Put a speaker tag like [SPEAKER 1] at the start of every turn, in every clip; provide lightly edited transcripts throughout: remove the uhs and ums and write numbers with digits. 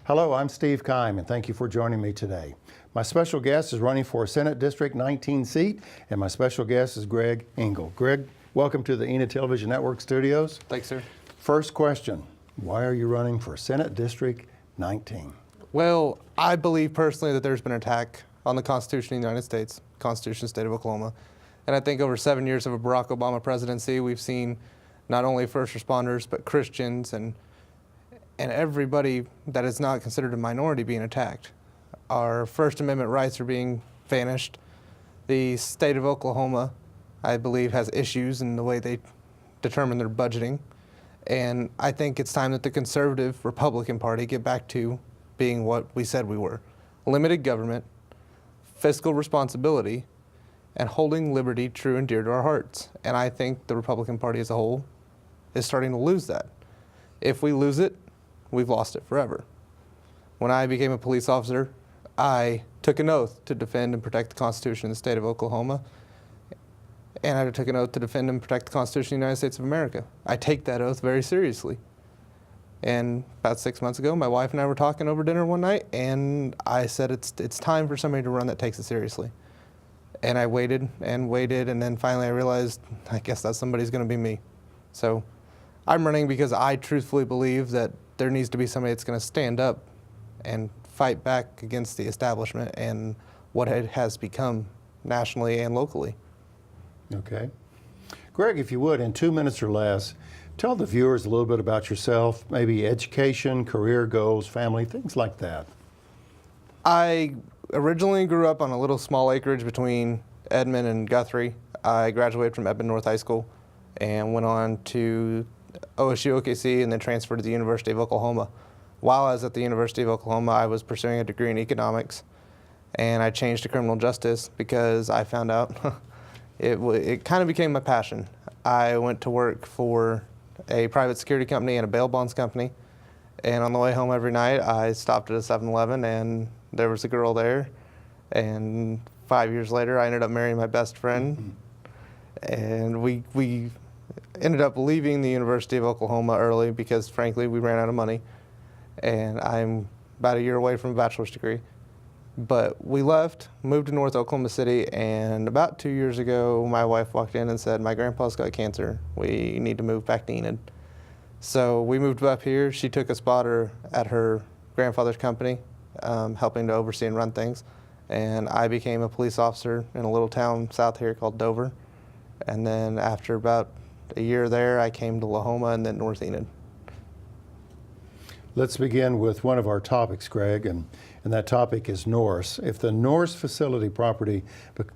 [SPEAKER 1] Hello, I'm Steve Keim, and thank you for joining me today. My special guest is running for a Senate District 19 seat, and my special guest is Greg Ingle. Greg, welcome to the Enid Television Network studios.
[SPEAKER 2] Thanks, sir.
[SPEAKER 1] First question, why are you running for Senate District 19?
[SPEAKER 2] Well, I believe personally that there's been an attack on the Constitution of the United States, Constitution of the State of Oklahoma. And I think over 7 years of a Barack Obama presidency, we've seen not only first responders, but Christians and everybody that is not considered a minority being attacked. Our First Amendment rights are being vanished. The state of Oklahoma, I believe, has issues in the way they determine their budgeting. And I think it's time that the conservative Republican Party get back to being what we said we were. Limited government, fiscal responsibility, and holding liberty true and dear to our hearts. And I think the Republican Party as a whole is starting to lose that. If we lose it, we've lost it forever. When I became a police officer, I took an oath to defend and protect the Constitution of the state of Oklahoma, and I took an oath to defend and protect the Constitution of the United States of America. I take that oath very seriously. And about 6 months ago, my wife and I were talking over dinner one night, and I said it's time for somebody to run that takes it seriously. And I waited, and then finally I realized, I guess that somebody's going to be me. So I'm running because I truthfully believe that there needs to be somebody that's going to stand up and fight back against the establishment and what it has become nationally and locally.
[SPEAKER 1] Okay. Greg, if you would, in 2 minutes or less, tell the viewers a little bit about yourself, maybe education, career goals, family, things like that.
[SPEAKER 2] I originally grew up on a little small acreage between Edmond and Guthrie. I graduated from Edmond North High School and went on to OSU OKC and then transferred to the University of Oklahoma. While I was at the University of Oklahoma, I was pursuing a degree in economics, and I changed to criminal justice because I found out it kind of became my passion. I went to work for a private security company and a bail bonds company, and on the way home every night, I stopped at a 7-Eleven, and there was a girl there, and 5 years later, I ended up marrying my best friend, and we ended up leaving the University of Oklahoma early because, frankly, we ran out of money. And I'm about a year away from a bachelor's degree. But we left, moved to North Oklahoma City, and about 2 years ago, my wife walked in and said, "My grandpa's got cancer. We need to move back to Enid." So we moved up here. She took a spot at her grandfather's company, helping to oversee and run things. And I became a police officer in a little town south here called Dover. And then after about a year there, I came to Lahoma and then North Enid.
[SPEAKER 1] Let's begin with one of our topics, Greg, and that topic is Norce. If the Norce facility property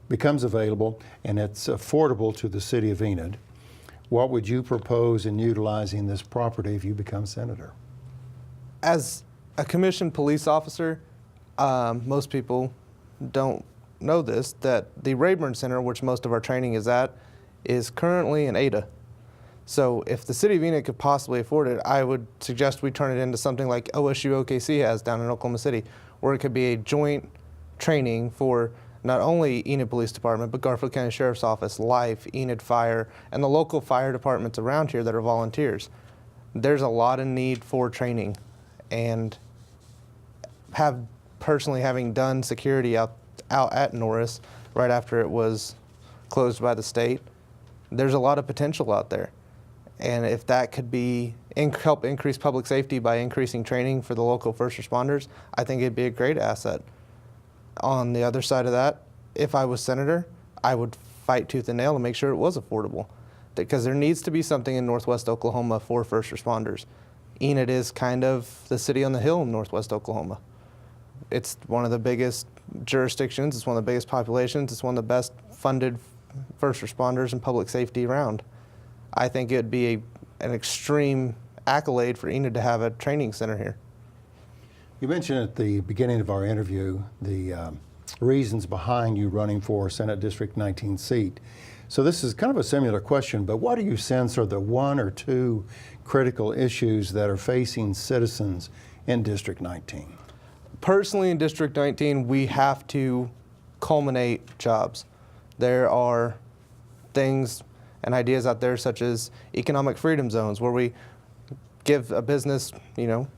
[SPEAKER 1] becomes available and it's affordable to the city of Enid, what would you propose in utilizing this property if you become senator?
[SPEAKER 2] As a commissioned police officer, most people don't know this, that the Rayburn Center, which most of our training is at, is currently in Ada. So if the city of Enid could possibly afford it, I would suggest we turn it into something like OSU OKC has down in Oklahoma City, where it could be a joint training for not only Enid Police Department, but Garfield County Sheriff's Office, Life, Enid Fire, and the local fire departments around here that are volunteers. There's a lot of need for training, and personally having done security out at Norce right after it was closed by the state, there's a lot of potential out there. And if that could be help increase public safety by increasing training for the local first responders, I think it'd be a great asset. On the other side of that, if I was senator, I would fight tooth and nail to make sure it was affordable, because there needs to be something in Northwest Oklahoma for first responders. Enid is kind of the city on the hill in Northwest Oklahoma. It's one of the biggest jurisdictions, it's one of the biggest populations, it's one of the best funded first responders and public safety around. I think it'd be an extreme accolade for Enid to have a training center here.
[SPEAKER 1] You mentioned at the beginning of our interview the reasons behind you running for Senate District 19 seat. So this is kind of a similar question, but what do you sense are the one or two critical issues that are facing citizens in District 19?
[SPEAKER 2] Personally, in District 19, we have to culminate jobs. There are things and ideas out there such as economic freedom zones, where we give a business,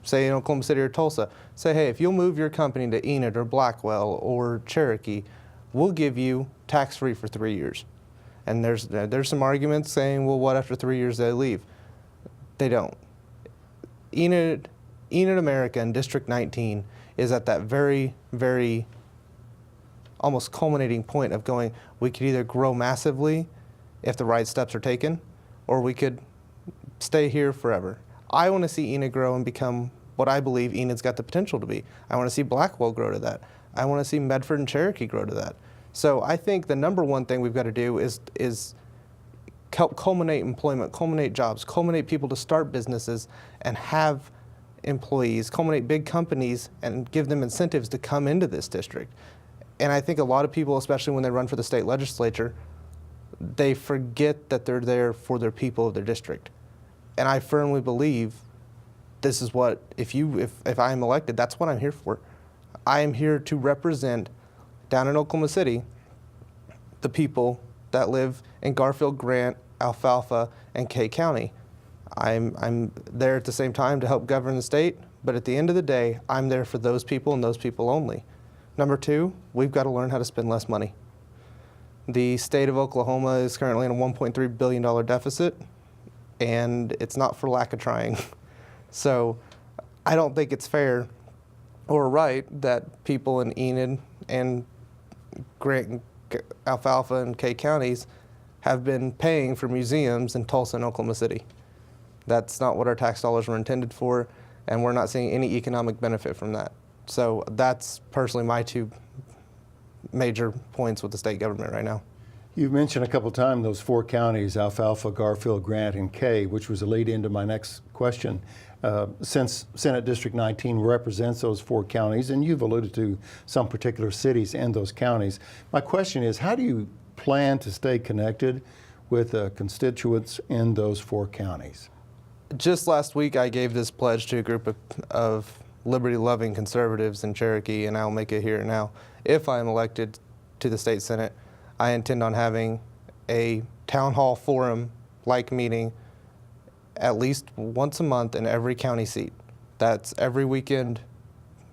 [SPEAKER 2] say in Oklahoma City or Tulsa, say, hey, if you'll move your company to Enid or Blackwell or Cherokee, we'll give you tax-free for 3 years. And there's some arguments saying, well, what after 3 years they leave? They don't. Enid America in District 19 is at that very, very almost culminating point of going, we could either grow massively if the right steps are taken, or we could stay here forever. I want to see Enid grow and become what I believe Enid's got the potential to be. I want to see Blackwell grow to that. I want to see Medford and Cherokee grow to that. So I think the number one thing we've got to do is help culminate employment, culminate jobs, culminate people to start businesses and have employees, culminate big companies and give them incentives to come into this district. And I think a lot of people, especially when they run for the state legislature, they forget that they're there for their people of their district. And I firmly believe this is what, if I am elected, that's what I'm here for. I am here to represent down in Oklahoma City the people that live in Garfield, Grant, Alfalfa, and Kay County. I'm there at the same time to help govern the state, but at the end of the day, I'm there for those people and those people only. Number two, we've got to learn how to spend less money. The state of Oklahoma is currently in a $1.3 billion deficit, and it's not for lack of trying. So I don't think it's fair or right that people in Enid and Grant, Alfalfa, and Kay counties have been paying for museums in Tulsa and Oklahoma City. That's not what our tax dollars were intended for, and we're not seeing any economic benefit from that. So that's personally my two major points with the state government right now.
[SPEAKER 1] You've mentioned a couple of times those 4 counties, Alfalfa, Garfield, Grant, and Kay, which was a lead into my next question. Since Senate District 19 represents those 4 counties, and you've alluded to some particular cities in those counties, my question is, how do you plan to stay connected with constituents in those 4 counties?
[SPEAKER 2] Just last week, I gave this pledge to a group of liberty-loving conservatives in Cherokee, and I'll make it here now. If I am elected to the state Senate, I intend on having a town hall forum-like meeting at least once a month in every county seat. That's every weekend.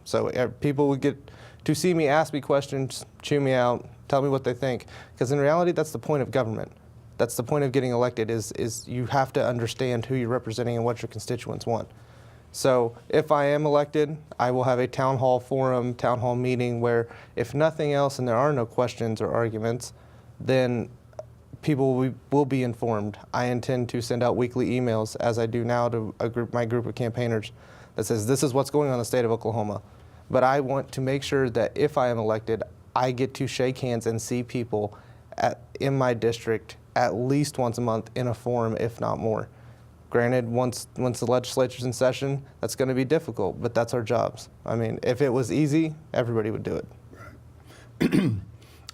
[SPEAKER 2] So people would get to see me, ask me questions, chew me out, tell me what they think. Because in reality, that's the point of government. That's the point of getting elected is you have to understand who you're representing and what your constituents want. So if I am elected, I will have a town hall forum, town hall meeting where if nothing else and there are no questions or arguments, then people will be informed. I intend to send out weekly emails, as I do now, to my group of campaigners that says this is what's going on in the state of Oklahoma. But I want to make sure that if I am elected, I get to shake hands and see people in my district at least once a month in a forum, if not more. Granted, once the legislature's in session, that's going to be difficult, but that's our jobs. I mean, if it was easy, everybody would do it.
[SPEAKER 1] Right.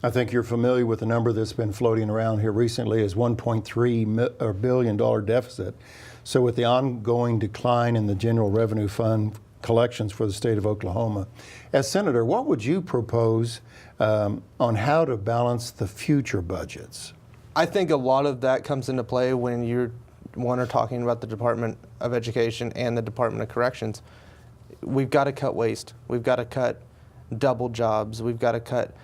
[SPEAKER 1] I think you're familiar with the number that's been floating around here recently is $1.3 billion deficit. So with the ongoing decline in the general revenue fund collections for the state of Oklahoma, as Senator, what would you propose on how to balance the future budgets?
[SPEAKER 2] I think a lot of that comes into play when you're are talking about the Department of Education and the Department of Corrections. We've got to cut waste. We've got to cut double jobs. We've got to cut.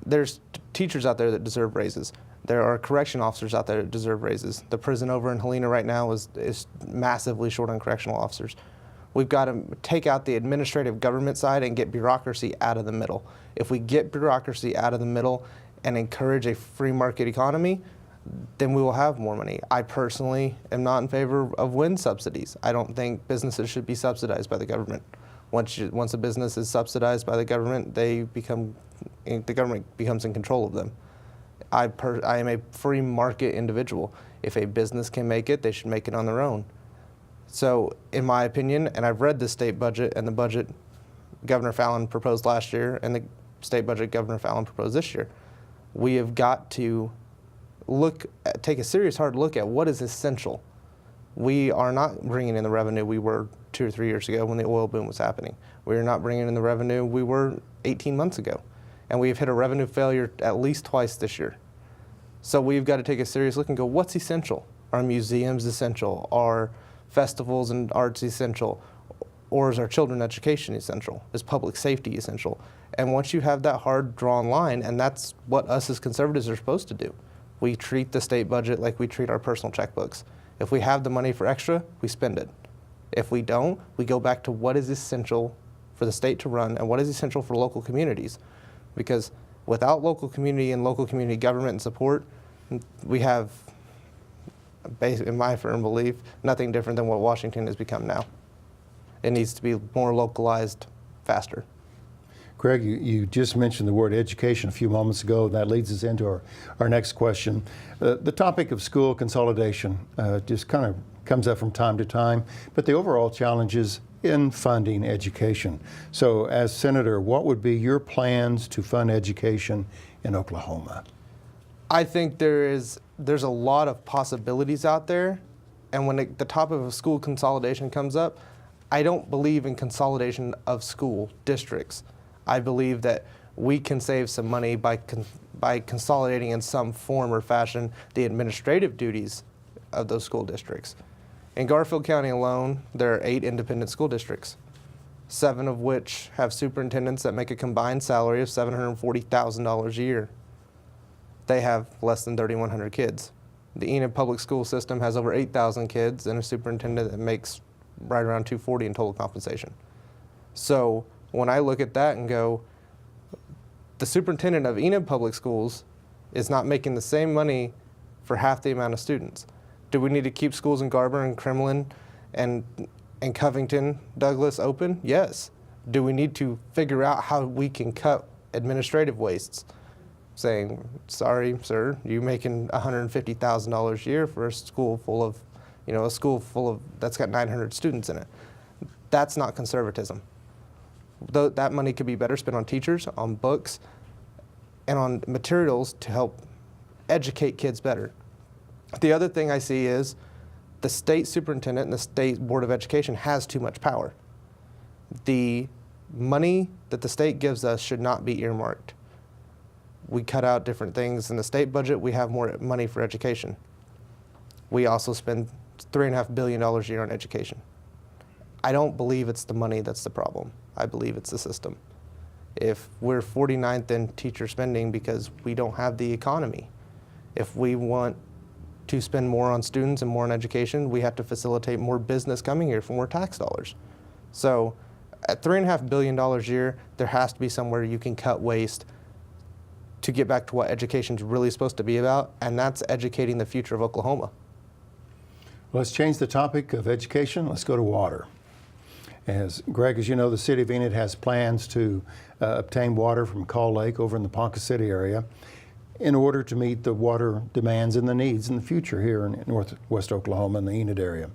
[SPEAKER 2] There's teachers out there that deserve raises. There are correction officers out there that deserve raises. The prison over in Helena right now is massively short on correctional officers. We've got to take out the administrative government side and get bureaucracy out of the middle. If we get bureaucracy out of the middle and encourage a free market economy, then we will have more money. I personally am not in favor of wind subsidies. I don't think businesses should be subsidized by the government. Once a business is subsidized by the government, the government becomes in control of them. I am a free market individual. If a business can make it, they should make it on their own. So in my opinion, and I've read the state budget and the budget Governor Fallon proposed last year and the state budget Governor Fallon proposed this year, we have got to take a serious hard look at what is essential. We are not bringing in the revenue we were 2 or 3 years ago when the oil boom was happening. We are not bringing in the revenue we were 18 months ago. And we've hit a revenue failure at least twice this year. So we've got to take a serious look and go, what's essential? Are museums essential? Are festivals and arts essential? Or is our children education essential? Is public safety essential? And once you have that hard drawn line, and that's what us as conservatives are supposed to do, we treat the state budget like we treat our personal checkbooks. If we have the money for extra, we spend it. If we don't, we go back to what is essential for the state to run and what is essential for local communities. Because without local community and local community government and support, we have, in my firm belief, nothing different than what Washington has become now. It needs to be more localized, faster.
[SPEAKER 1] Greg, you just mentioned the word education a few moments ago. That leads us into our next question. The topic of school consolidation just kind of comes up from time to time, but the overall challenge is in funding education. So as Senator, what would be your plans to fund education in Oklahoma?
[SPEAKER 2] I think there's a lot of possibilities out there, and when the topic of school consolidation comes up, I don't believe in consolidation of school districts. I believe that we can save some money by consolidating in some form or fashion the administrative duties of those school districts. In Garfield County alone, there are 8 independent school districts, 7 of which have superintendents that make a combined salary of $740,000 a year. They have less than 3,100 kids. The Enid public school system has over 8,000 kids and a superintendent that makes right around $240 in total compensation. So when I look at that and go, the superintendent of Enid Public Schools is not making the same money for half the amount of students. Do we need to keep schools in Garber and Kremlin and Covington, Douglas open? Yes. Do we need to figure out how we can cut administrative wastes? Saying, sorry, sir, you're making $150,000 a year for a school full of, that's got 900 students in it. That's not conservatism. That money could be better spent on teachers, on books, and on materials to help educate kids better. The other thing I see is the state superintendent and the state board of education has too much power. The money that the state gives us should not be earmarked. We cut out different things in the state budget. We have more money for education. We also spend $3.5 billion a year on education. I don't believe it's the money that's the problem. I believe it's the system. If we're 49th in teacher spending because we don't have the economy, if we want to spend more on students and more on education, we have to facilitate more business coming here for more tax dollars. So at $3.5 billion a year, there has to be somewhere you can cut waste to get back to what education is really supposed to be about, and that's educating the future of Oklahoma.
[SPEAKER 1] Let's change the topic of education. Let's go to water. Greg, as you know, the city of Enid has plans to obtain water from Call Lake over in the Ponca City area in order to meet the water demands and the needs in the future here in northwest Oklahoma and the Enid area.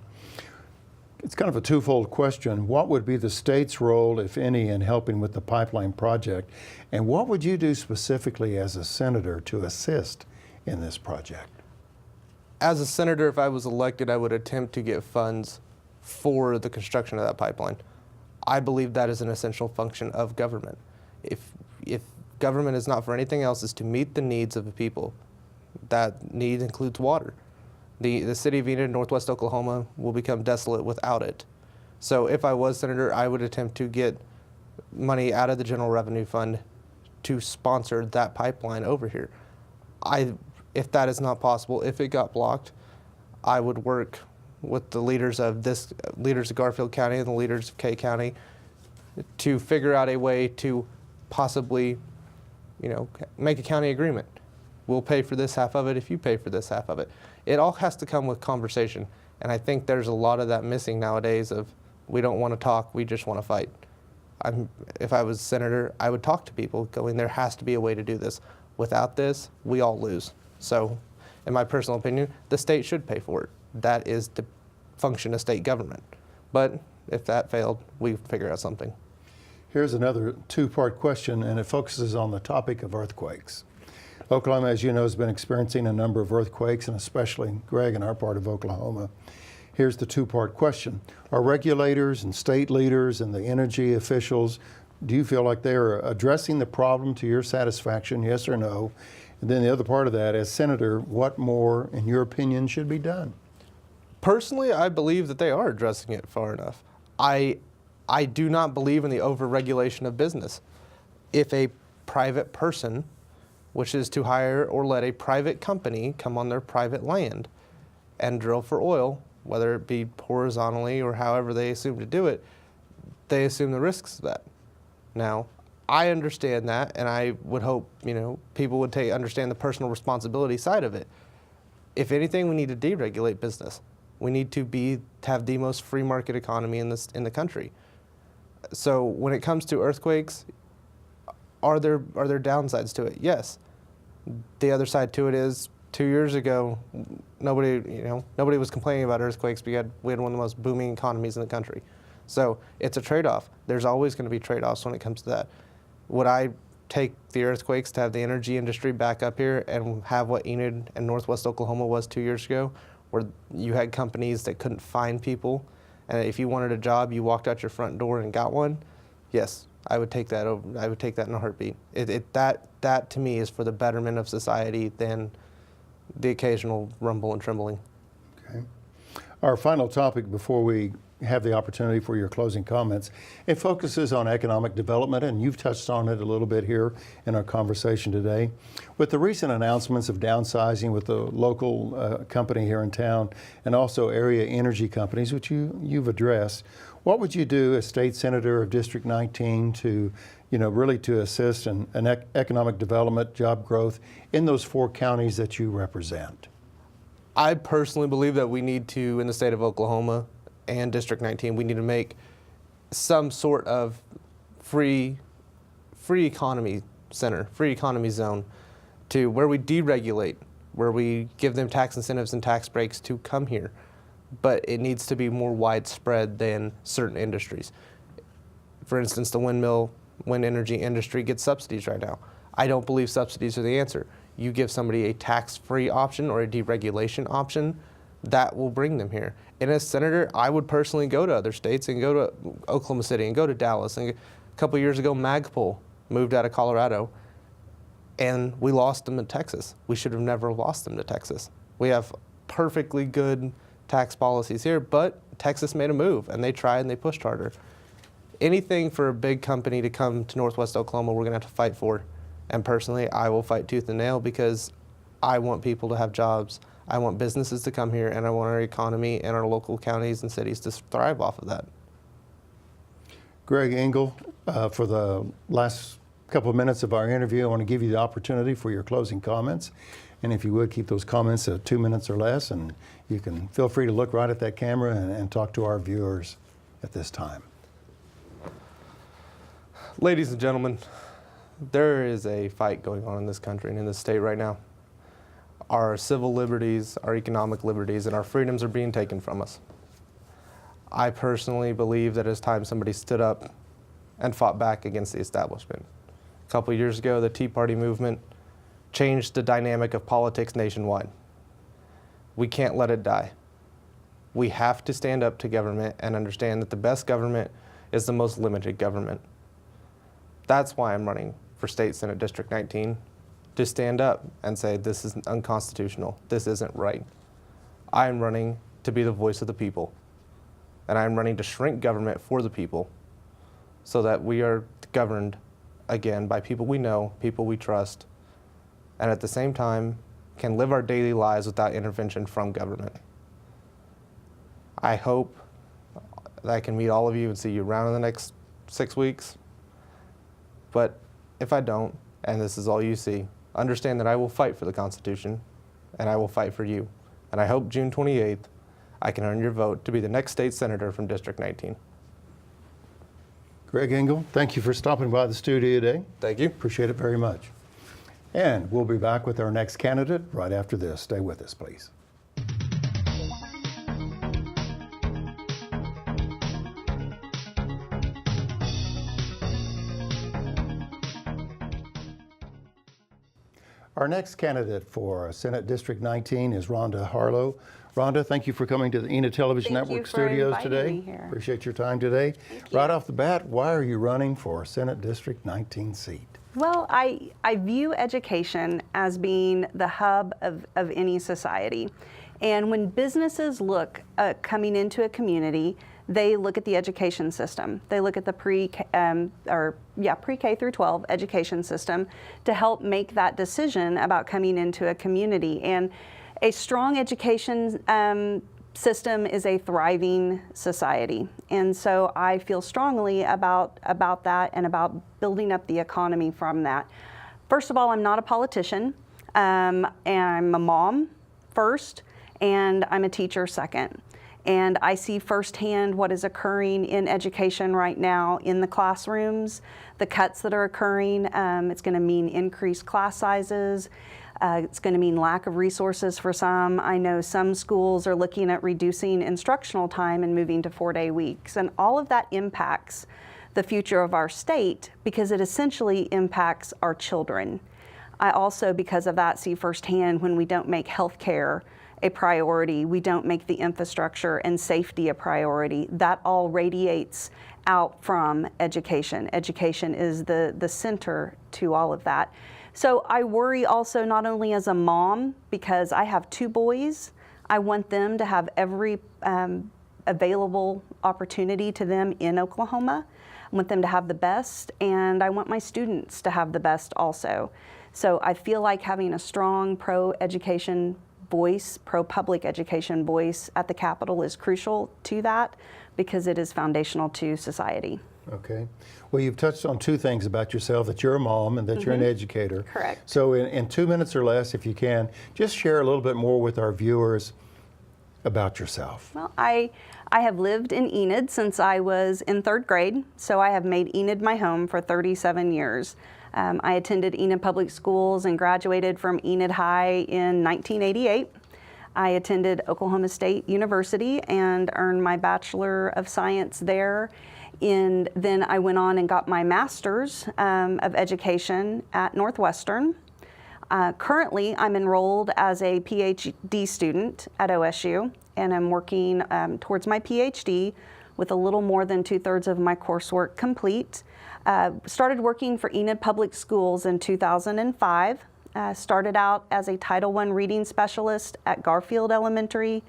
[SPEAKER 1] It's kind of a twofold question. What would be the state's role, if any, in helping with the pipeline project? And what would you do specifically as a senator to assist in this project?
[SPEAKER 2] As a senator, if I was elected, I would attempt to get funds for the construction of that pipeline. I believe that is an essential function of government. If government is not for anything else, is to meet the needs of the people. That need includes water. The city of Enid, northwest Oklahoma, will become desolate without it. So if I was senator, I would attempt to get money out of the general revenue fund to sponsor that pipeline over here. If that is not possible, if it got blocked, I would work with the leaders of Garfield County and the leaders of Kay County to figure out a way to possibly, make a county agreement. We'll pay for this half of it if you pay for this half of it. It all has to come with conversation, and I think there's a lot of that missing nowadays of we don't want to talk, we just want to fight. If I was senator, I would talk to people going, there has to be a way to do this. Without this, we all lose. So, in my personal opinion, the state should pay for it. That is the function of state government. But if that failed, we figure out something.
[SPEAKER 1] Here's another two-part question, and it focuses on the topic of earthquakes. Oklahoma, as you know, has been experiencing a number of earthquakes, and especially, Greg, in our part of Oklahoma. Here's the two-part question. Are regulators and state leaders and the energy officials, do you feel like they are addressing the problem to your satisfaction, yes or no? And then the other part of that, as senator, what more, in your opinion, should be done?
[SPEAKER 2] Personally, I believe that they are addressing it far enough. I do not believe in the overregulation of business. If a private person wishes to hire or let a private company come on their private land and drill for oil, whether it be horizontally or however they assume to do it, they assume the risks of that. Now, I understand that, and I would hope, people would understand the personal responsibility side of it. If anything, we need to deregulate business. We need to have the most free market economy in the country. So when it comes to earthquakes, are there downsides to it? Yes. The other side to it is 2 years ago, nobody was complaining about earthquakes. We had one of the most booming economies in the country. So it's a trade-off. There's always going to be trade-offs when it comes to that. Would I take the earthquakes to have the energy industry back up here and have what Enid and Northwest Oklahoma was 2 years ago, where you had companies that couldn't find people, and if you wanted a job, you walked out your front door and got one? Yes, I would take that over. I would take that in a heartbeat. That to me is for the betterment of society than the occasional rumble and trembling.
[SPEAKER 1] Okay. Our final topic before we have the opportunity for your closing comments, it focuses on economic development, and you've touched on it a little bit here in our conversation today. With the recent announcements of downsizing with the local company here in town and also area energy companies, which you've addressed, what would you do as state senator of District 19 to, really to assist in economic development, job growth in those 4 counties that you represent?
[SPEAKER 2] I personally believe that we need to, in the state of Oklahoma and District 19, we need to make some sort of free economy center, free economy zone, to where we deregulate, where we give them tax incentives and tax breaks to come here. But it needs to be more widespread than certain industries. For instance, the wind energy industry gets subsidies right now. I don't believe subsidies are the answer. You give somebody a tax-free option or a deregulation option, that will bring them here. And as senator, I would personally go to other states and go to Oklahoma City and go to Dallas. And a couple years ago, Magpul moved out of Colorado, and we lost them in Texas. We should have never lost them to Texas. We have perfectly good tax policies here, but Texas made a move, and they tried and they pushed harder. Anything for a big company to come to Northwest Oklahoma, we're going to have to fight for. And personally, I will fight tooth and nail because I want people to have jobs. I want businesses to come here, and I want our economy and our local counties and cities to thrive off of that.
[SPEAKER 1] Greg Ingle, for the last couple of minutes of our interview, I want to give you the opportunity for your closing comments. And if you would, keep those comments at 2 minutes or less, and you can feel free to look right at that camera and talk to our viewers at this time.
[SPEAKER 2] Ladies and gentlemen, there is a fight going on in this country and in this state right now. Our civil liberties, our economic liberties, and our freedoms are being taken from us. I personally believe that it's time somebody stood up and fought back against the establishment. A couple of years ago, the Tea Party movement changed the dynamic of politics nationwide. We can't let it die. We have to stand up to government and understand that the best government is the most limited government. That's why I'm running for State Senate District 19, to stand up and say this is unconstitutional, this isn't right. I'm running to be the voice of the people, and I'm running to shrink government for the people so that we are governed again by people we know, people we trust, and at the same time can live our daily lives without intervention from government. I hope that I can meet all of you and see you around in the next 6 weeks. But if I don't, and this is all you see, understand that I will fight for the Constitution, and I will fight for you. And I hope June 28th, I can earn your vote to be the next state senator from District 19.
[SPEAKER 1] Greg Ingle, thank you for stopping by the studio today.
[SPEAKER 2] Thank you.
[SPEAKER 1] Appreciate it very much. And we'll be back with our next candidate right after this. Stay with us, please. Our next candidate for Senate District 19 is Rhonda Harlow. Rhonda, thank you for coming to the Enid Television Network studios today. Appreciate your time today. Right off the bat, why are you running for Senate District 19 seat?
[SPEAKER 3] Well, I view education as being the hub of any society. And when businesses look coming into a community, they look at the education system. They look at the pre-K through 12 education system to help make that decision about coming into a community. And a strong education system is a thriving society. And so I feel strongly about that and about building up the economy from that. First of all, I'm not a politician. And I'm a mom first, and I'm a teacher second. And I see firsthand what is occurring in education right now in the classrooms, the cuts that are occurring. It's going to mean increased class sizes. It's going to mean lack of resources for some. I know some schools are looking at reducing instructional time and moving to 4-day weeks. And all of that impacts the future of our state because it essentially impacts our children. I also, because of that, see firsthand when we don't make health care a priority, we don't make the infrastructure and safety a priority, that all radiates out from education. Education is the center to all of that. So I worry also not only as a mom, because I have 2 boys, I want them to have every available opportunity to them in Oklahoma. I want them to have the best, and I want my students to have the best also. So I feel like having a strong pro-education voice, pro-public education voice at the Capitol is crucial to that because it is foundational to society.
[SPEAKER 1] Okay. Well, you've touched on 2 things about yourself, that you're a mom and that you're an educator.
[SPEAKER 3] Correct.
[SPEAKER 1] So in 2 minutes or less, if you can, just share a little bit more with our viewers about yourself.
[SPEAKER 3] Well, I have lived in Enid since I was in 3rd grade, so I have made Enid my home for 37 years. I attended Enid Public Schools and graduated from Enid High in 1988. I attended Oklahoma State University and earned my Bachelor of Science there. And then I went on and got my Master's of Education at Northwestern. Currently, I'm enrolled as a PhD student at OSU, and I'm working towards my PhD with a little more than 2/3 of my coursework complete. Started working for Enid Public Schools in 2005. Started out as a Title I reading specialist at Garfield Elementary.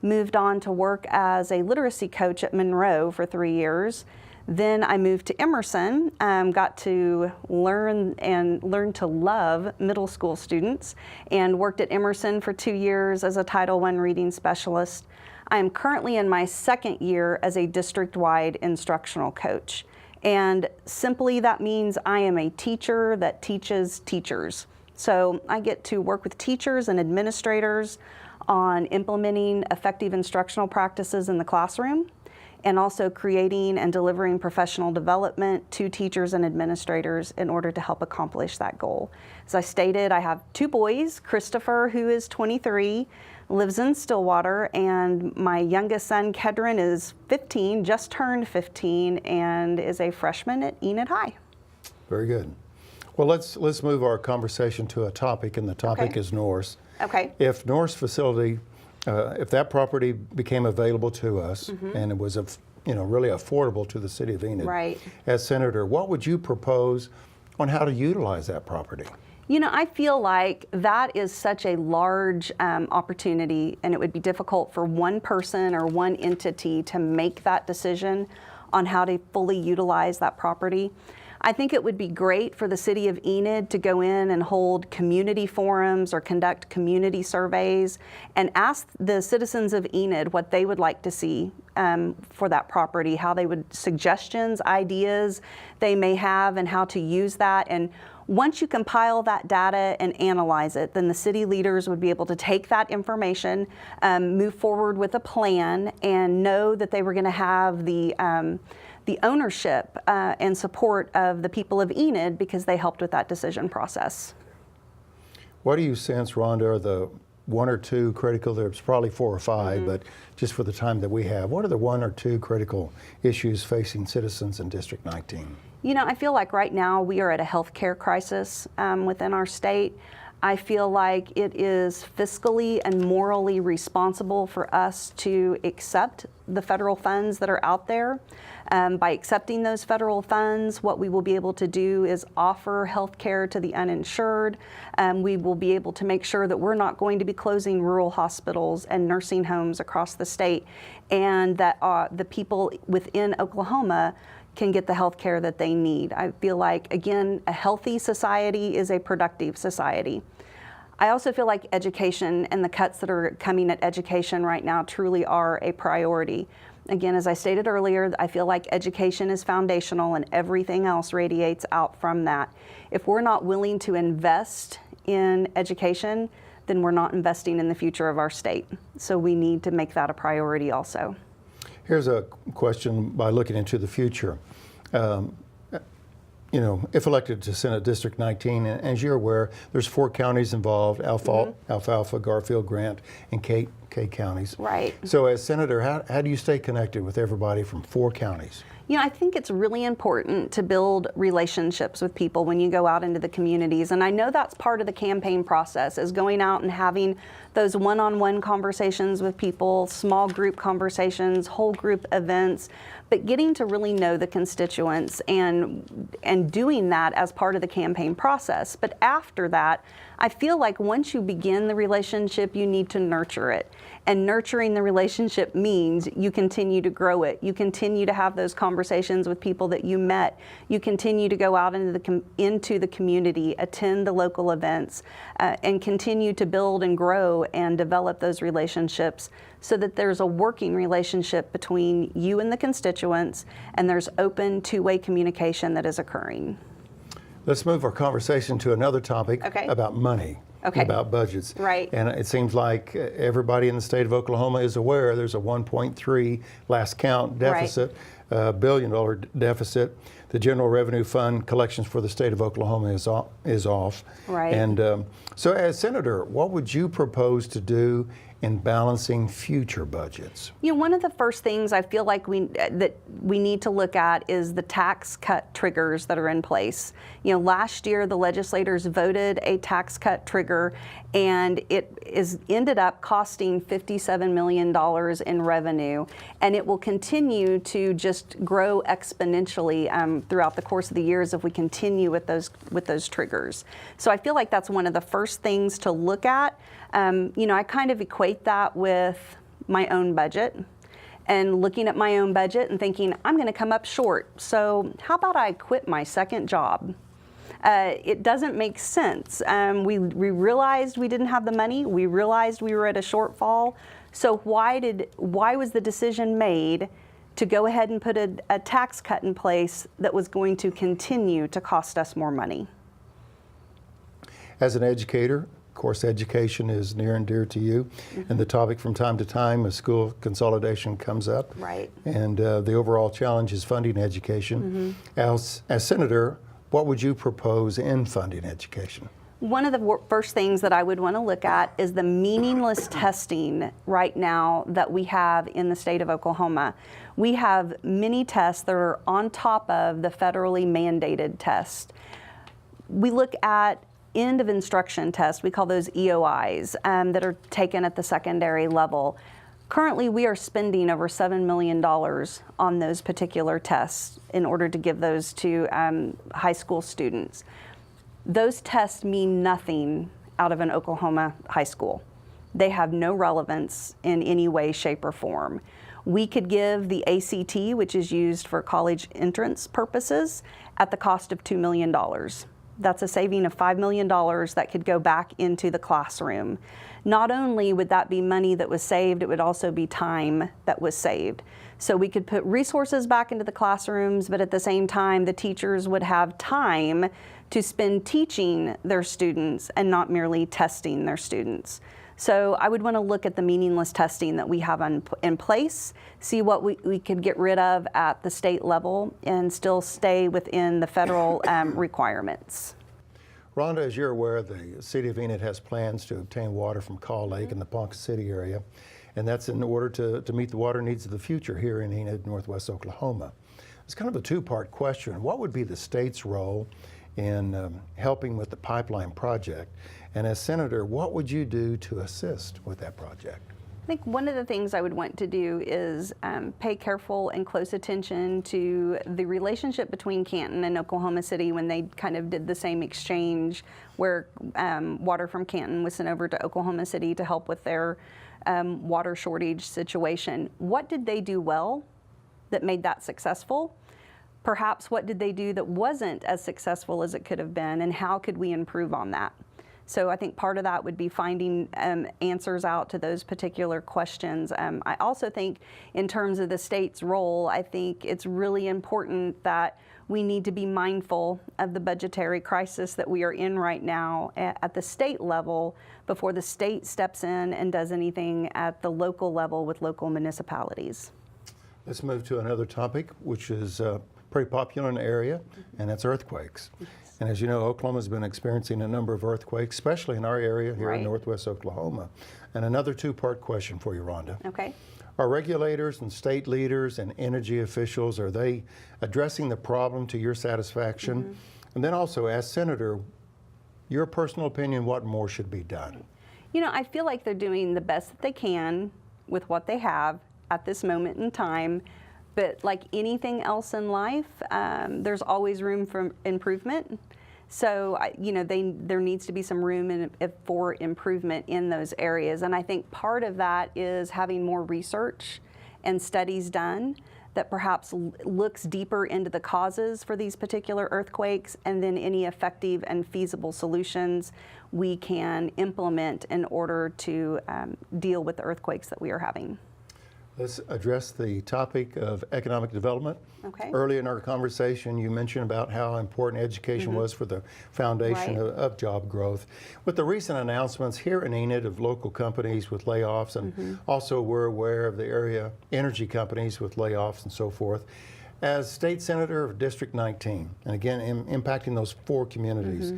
[SPEAKER 3] Moved on to work as a literacy coach at Monroe for 3 years. Then I moved to Emerson, got to learn to love middle school students, and worked at Emerson for 2 years as a Title I reading specialist. I am currently in my 2nd year as a district-wide instructional coach. And simply that means I am a teacher that teaches teachers. So I get to work with teachers and administrators on implementing effective instructional practices in the classroom, and also creating and delivering professional development to teachers and administrators in order to help accomplish that goal. As I stated, I have 2 boys, Christopher, who is 23, lives in Stillwater, and my youngest son, Kedron, is 15, just turned 15, and is a freshman at Enid High.
[SPEAKER 1] Very good. Well, let's move our conversation to a topic, and the topic is Norce.
[SPEAKER 3] Okay.
[SPEAKER 1] If Norce facility, if that property became available to us and it was really affordable to the city of Enid,
[SPEAKER 3] Right.
[SPEAKER 1] as senator, what would you propose on how to utilize that property?
[SPEAKER 3] You know, I feel like that is such a large opportunity, and it would be difficult for one person or one entity to make that decision on how to fully utilize that property. I think it would be great for the city of Enid to go in and hold community forums or conduct community surveys and ask the citizens of Enid what they would like to see for that property, how they would, suggestions, ideas they may have, and how to use that. And once you compile that data and analyze it, then the city leaders would be able to take that information, move forward with a plan, and know that they were going to have the ownership and support of the people of Enid because they helped with that decision process.
[SPEAKER 1] What do you sense, Rhonda, are the 1 or 2 critical, there's probably 4 or 5, but just for the time that we have, what are the 1 or 2 critical issues facing citizens in District 19?
[SPEAKER 3] You know, I feel like right now we are at a healthcare crisis within our state. I feel like it is fiscally and morally responsible for us to accept the federal funds that are out there. By accepting those federal funds, what we will be able to do is offer health care to the uninsured. We will be able to make sure that we're not going to be closing rural hospitals and nursing homes across the state, and that the people within Oklahoma can get the health care that they need. I feel like, again, a healthy society is a productive society. I also feel like education and the cuts that are coming at education right now truly are a priority. Again, as I stated earlier, I feel like education is foundational and everything else radiates out from that. If we're not willing to invest in education, then we're not investing in the future of our state. So we need to make that a priority also.
[SPEAKER 1] Here's a question by looking into the future. You know, if elected to Senate District 19, and as you're aware, there's 4 counties involved, Alfalfa, Garfield, Grant, and K counties.
[SPEAKER 3] Right.
[SPEAKER 1] So as Senator, how do you stay connected with everybody from 4 counties?
[SPEAKER 3] You know, I think it's really important to build relationships with people when you go out into the communities. And I know that's part of the campaign process, is going out and having those one-on-one conversations with people, small group conversations, whole group events, but getting to really know the constituents and doing that as part of the campaign process. But after that, I feel like once you begin the relationship, you need to nurture it. And nurturing the relationship means you continue to grow it. You continue to have those conversations with people that you met. You continue to go out into the community, attend the local events, and continue to build and grow and develop those relationships so that there's a working relationship between you and the constituents, and there's open two-way communication that is occurring.
[SPEAKER 1] Let's move our conversation to another topic about money.
[SPEAKER 3] Okay.
[SPEAKER 1] About budgets.
[SPEAKER 3] Right.
[SPEAKER 1] And it seems like everybody in the state of Oklahoma is aware there's a 1.3 last count deficit, $1 billion deficit. The General Revenue Fund collections for the state of Oklahoma is off.
[SPEAKER 3] Right.
[SPEAKER 1] And so as Senator, what would you propose to do in balancing future budgets?
[SPEAKER 3] You know, one of the first things I feel like we need to look at is the tax cut triggers that are in place. You know, last year the legislators voted a tax cut trigger, and it ended up costing $57 million in revenue, and it will continue to just grow exponentially throughout the course of the years if we continue with those triggers. So I feel like that's one of the first things to look at. You know, I kind of equate that with my own budget and looking at my own budget and thinking, I'm going to come up short. So how about I quit my second job? It doesn't make sense. We realized we didn't have the money. We realized we were at a shortfall. So why was the decision made to go ahead and put a tax cut in place that was going to continue to cost us more money?
[SPEAKER 1] As an educator, of course, education is near and dear to you, and the topic from time to time of school consolidation comes up.
[SPEAKER 3] Right.
[SPEAKER 1] And the overall challenge is funding education. As Senator, what would you propose in funding education?
[SPEAKER 3] One of the first things that I would want to look at is the meaningless testing right now that we have in the state of Oklahoma. We have many tests that are on top of the federally mandated test. We look at end of instruction tests, we call those EOIs, that are taken at the secondary level. Currently, we are spending over $7 million on those particular tests in order to give those to high school students. Those tests mean nothing out of an Oklahoma high school. They have no relevance in any way, shape, or form. We could give the ACT, which is used for college entrance purposes, at the cost of $2 million. That's a saving of $5 million that could go back into the classroom. Not only would that be money that was saved, it would also be time that was saved. So we could put resources back into the classrooms, but at the same time, the teachers would have time to spend teaching their students and not merely testing their students. So I would want to look at the meaningless testing that we have in place, see what we could get rid of at the state level and still stay within the federal requirements.
[SPEAKER 1] Rhonda, as you're aware, the city of Enid has plans to obtain water from Call Lake in the Ponca City area, and that's in order to meet the water needs of the future here in Enid, northwest Oklahoma. It's kind of a two-part question. What would be the state's role in helping with the pipeline project? And as Senator, what would you do to assist with that project?
[SPEAKER 3] I think one of the things I would want to do is pay careful and close attention to the relationship between Canton and Oklahoma City when they kind of did the same exchange where water from Canton was sent over to Oklahoma City to help with their water shortage situation. What did they do well that made that successful? Perhaps what did they do that wasn't as successful as it could have been, and how could we improve on that? So I think part of that would be finding answers out to those particular questions. I also think in terms of the state's role, I think it's really important that we need to be mindful of the budgetary crisis that we are in right now at the state level before the state steps in and does anything at the local level with local municipalities.
[SPEAKER 1] Let's move to another topic, which is pretty popular in the area, and that's earthquakes. And as you know, Oklahoma's been experiencing a number of earthquakes, especially in our area here in northwest Oklahoma. And another two-part question for you, Rhonda.
[SPEAKER 3] Okay.
[SPEAKER 1] Are regulators and state leaders and energy officials, are they addressing the problem to your satisfaction? And then also, as Senator, your personal opinion, what more should be done?
[SPEAKER 3] You know, I feel like they're doing the best that they can with what they have at this moment in time. But like anything else in life, there's always room for improvement. So, you know, there needs to be some room for improvement in those areas. And I think part of that is having more research and studies done that perhaps looks deeper into the causes for these particular earthquakes, and then any effective and feasible solutions we can implement in order to deal with the earthquakes that we are having.
[SPEAKER 1] Let's address the topic of economic development.
[SPEAKER 3] Okay.
[SPEAKER 1] Earlier in our conversation, you mentioned about how important education was for the foundation of job growth. With the recent announcements here in Enid of local companies with layoffs, and also we're aware of the area energy companies with layoffs and so forth. As state senator of District 19, and again impacting those 4 communities,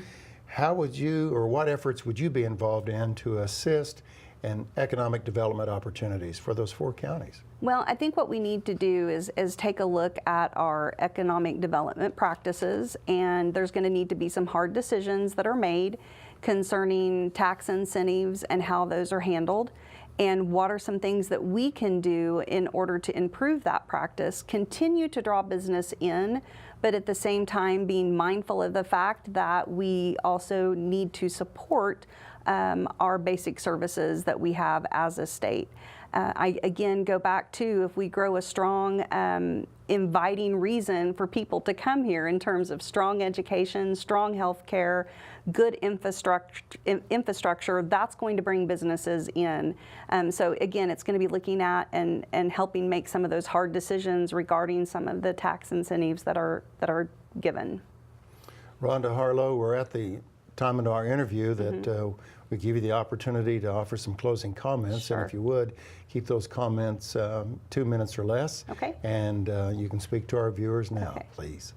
[SPEAKER 1] how would you, or what efforts would you be involved in to assist and economic development opportunities for those 4 counties?
[SPEAKER 3] Well, I think what we need to do is take a look at our economic development practices, and there's going to need to be some hard decisions that are made concerning tax incentives and how those are handled, and what are some things that we can do in order to improve that practice, continue to draw business in, but at the same time being mindful of the fact that we also need to support our basic services that we have as a state. I again go back to, if we grow a strong, inviting reason for people to come here in terms of strong education, strong health care, good infrastructure, that's going to bring businesses in. So again, it's going to be looking at and helping make some of those hard decisions regarding some of the tax incentives that are given.
[SPEAKER 1] Rhonda, Harlow, we're at the time in our interview that we give you the opportunity to offer some closing comments.
[SPEAKER 3] Sure.
[SPEAKER 1] And if you would, keep those comments 2 minutes or less.
[SPEAKER 3] Okay.
[SPEAKER 1] And you can speak to our viewers now, please.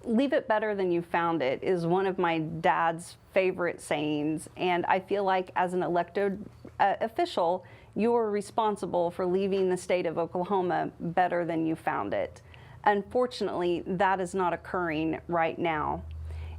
[SPEAKER 3] Leave it better than you found it is one of my dad's favorite sayings. And I feel like as an elected official, you're responsible for leaving the state of Oklahoma better than you found it. Unfortunately, that is not occurring right now.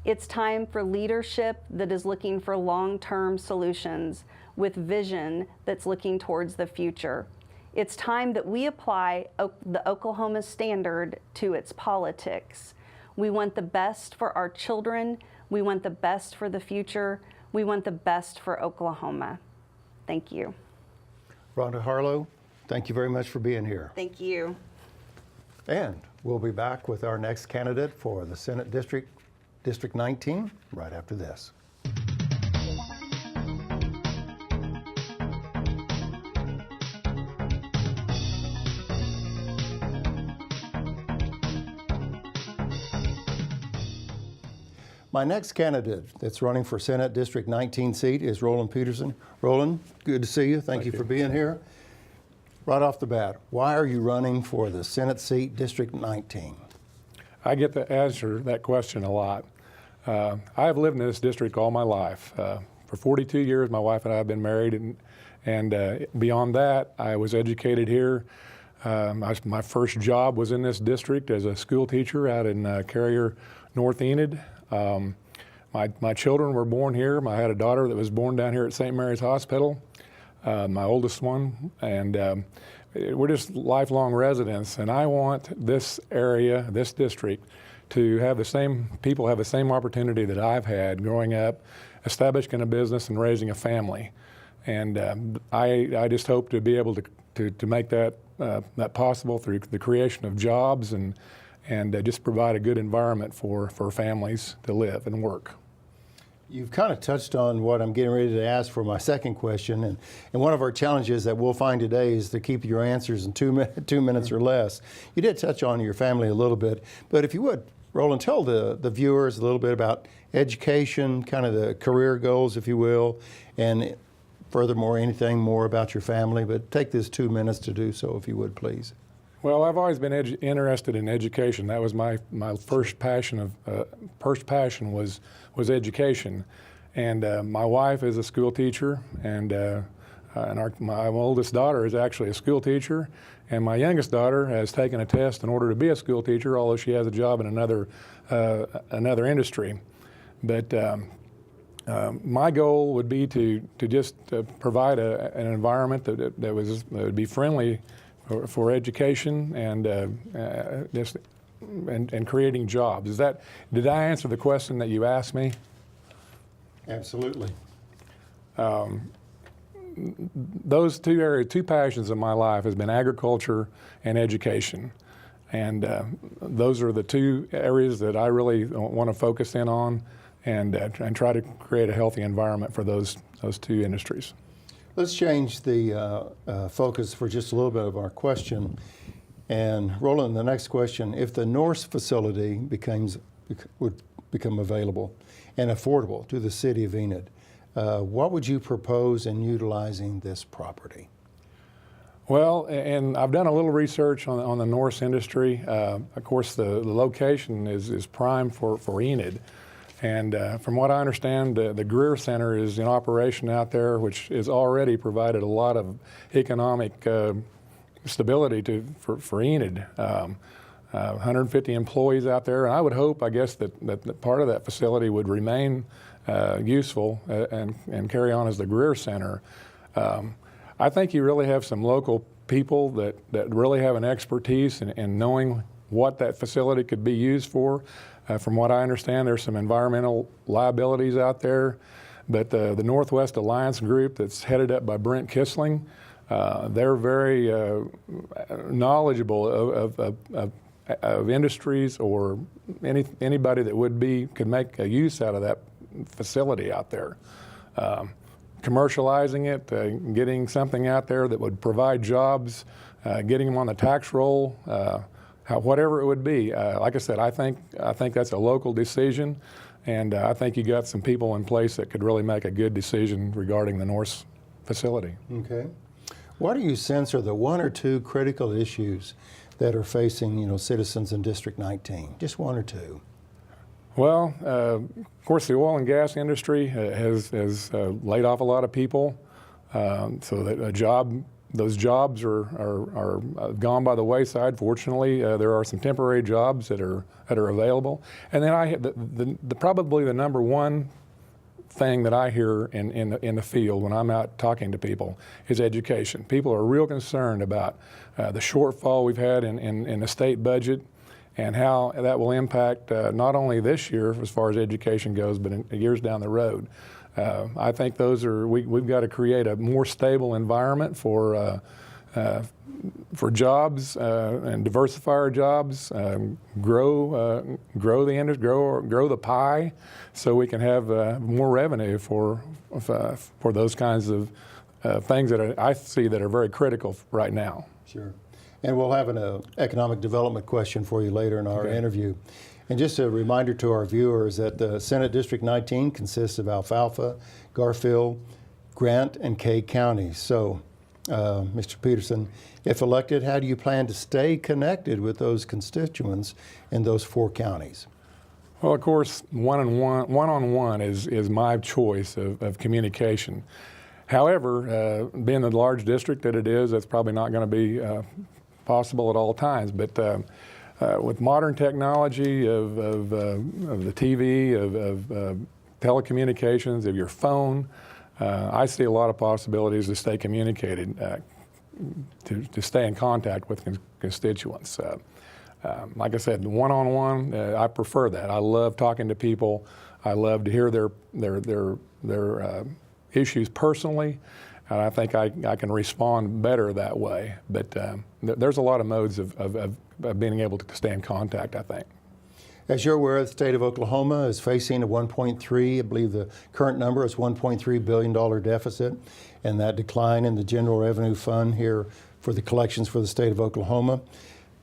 [SPEAKER 3] It's time for leadership that is looking for long-term solutions with vision that's looking towards the future. It's time that we apply the Oklahoma standard to its politics. We want the best for our children. We want the best for the future. We want the best for Oklahoma. Thank you.
[SPEAKER 1] Rhonda, Harlow, thank you very much for being here.
[SPEAKER 3] Thank you.
[SPEAKER 1] And we'll be back with our next candidate for the Senate District 19, right after this. My next candidate that's running for Senate District 19 seat is Roland Pederson. Roland, good to see you. Thank you for being here. Right off the bat, why are you running for the Senate seat, District 19?
[SPEAKER 4] I get to answer that question a lot. I have lived in this district all my life. For 42 years, my wife and I have been married, and beyond that, I was educated here. My first job was in this district as a school teacher out in Carrier, North Enid. My children were born here. I had a daughter that was born down here at St. Mary's Hospital. my oldest one, and we're just lifelong residents. And I want this area, this district, to have the same people have the same opportunity that I've had growing up, establishing a business and raising a family. And I just hope to be able to make that possible through the creation of jobs and just provide a good environment for families to live and work.
[SPEAKER 1] You've kind of touched on what I'm getting ready to ask for my second question, and one of our challenges that we'll find today is to keep your answers in 2 minutes or less. You did touch on your family a little bit, but if you would, Roland, tell the viewers a little bit about education, kind of the career goals, if you will, and furthermore, anything more about your family, but take this 2 minutes to do so, if you would, please.
[SPEAKER 4] Well, I've always been interested in education. That was my first passion was education, and my wife is a school teacher, and my oldest daughter is actually a school teacher, and my youngest daughter has taken a test in order to be a school teacher, although she has a job in another industry. But my goal would be to just provide an environment that would be friendly for education and creating jobs. Did I answer the question that you asked me?
[SPEAKER 1] Absolutely.
[SPEAKER 4] Those two passions of my life has been agriculture and education. And those are the two areas that I really want to focus in on and try to create a healthy environment for those two industries.
[SPEAKER 1] Let's change the focus for just a little bit of our question. And Roland, the next question, if the Norce facility would become available and affordable to the city of Enid, what would you propose in utilizing this property?
[SPEAKER 4] Well, and I've done a little research on the Norce industry. Of course, the location is prime for Enid. And from what I understand, the Greer Center is in operation out there, which has already provided a lot of economic stability for Enid. 150 employees out there, and I would hope, I guess, that part of that facility would remain useful and carry on as the Greer Center. I think you really have some local people that really have an expertise in knowing what that facility could be used for. From what I understand, there's some environmental liabilities out there, but the Northwest Alliance group that's headed up by Brent Kissling, they're very knowledgeable of industries or anybody that could make a use out of that facility out there. Commercializing it, getting something out there that would provide jobs, getting them on the tax roll, whatever it would be. Like I said, I think that's a local decision, and I think you got some people in place that could really make a good decision regarding the Norce facility. Okay.
[SPEAKER 1] What do you sense are the one or two critical issues that are facing, citizens in District 19? Just one or two.
[SPEAKER 4] Well, of course, the oil and gas industry has laid off a lot of people, so that those jobs are gone by the wayside. Fortunately, there are some temporary jobs that are available. And then probably the number one thing that I hear in the field when I'm out talking to people is education. People are real concerned about the shortfall we've had in the state budget and how that will impact not only this year as far as education goes, but in years down the road. I think we've got to create a more stable environment for jobs and diversify our jobs, grow the industry, grow the pie, so we can have more revenue for those kinds of things that I see that are very critical right now.
[SPEAKER 1] Sure. And we'll have an economic development question for you later in our interview. And just a reminder to our viewers that the Senate District 19 consists of Alfalfa, Garfield, Grant, and Kay counties. So, Mr. Pederson, if elected, how do you plan to stay connected with those constituents in those 4 counties?
[SPEAKER 4] Well, of course, one-on-one is my choice of communication. However, being the large district that it is, that's probably not going to be possible at all times. But with modern technology of the TV, of telecommunications, of your phone, I see a lot of possibilities to stay communicated, to stay in contact with constituents. Like I said, one-on-one, I prefer that. I love talking to people. I love to hear their issues personally, and I think I can respond better that way. But there's a lot of modes of being able to stay in contact, I think.
[SPEAKER 1] As you're aware, the state of Oklahoma is facing a 1.3, I believe the current number is $1.3 billion deficit, and that decline in the general revenue fund here for the collections for the state of Oklahoma.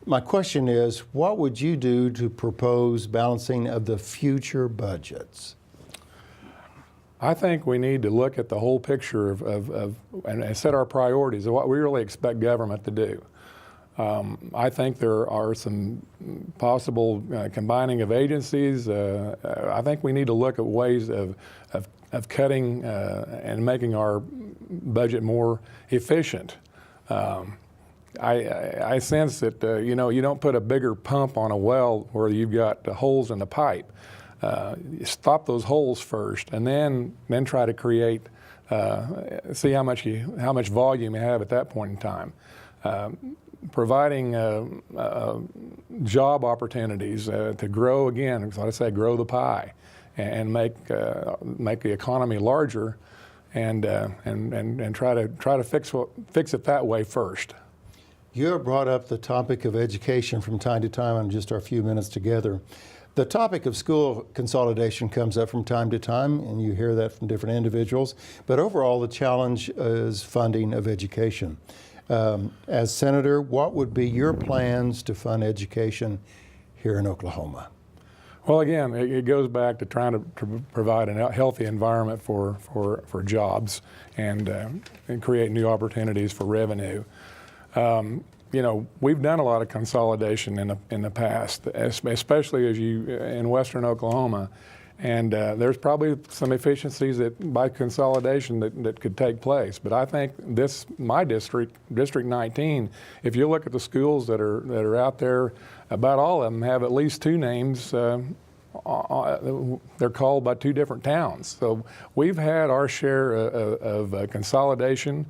[SPEAKER 1] My question is, what would you do to propose balancing of the future budgets?
[SPEAKER 4] I think we need to look at the whole picture and set our priorities of what we really expect government to do. I think there are some possible combining of agencies. I think we need to look at ways of cutting and making our budget more efficient. I sense that you don't put a bigger pump on a well where you've got holes in the pipe. You stop those holes first, and then try to create, see how much volume you have at that point in time. Providing job opportunities to grow again, like I say, grow the pie, and make the economy larger, and try to fix it that way first.
[SPEAKER 1] You have brought up the topic of education from time to time in just our few minutes together. The topic of school consolidation comes up from time to time, and you hear that from different individuals. But overall, the challenge is funding of education. As Senator, what would be your plans to fund education here in Oklahoma?
[SPEAKER 4] Well, again, it goes back to trying to provide a healthy environment for jobs and create new opportunities for revenue. We've done a lot of consolidation in the past, especially in western Oklahoma, and there's probably some efficiencies by consolidation that could take place. But I think my district, District 19, if you look at the schools that are out there, about all of them have at least two names. They're called by two different towns. So we've had our share of consolidation.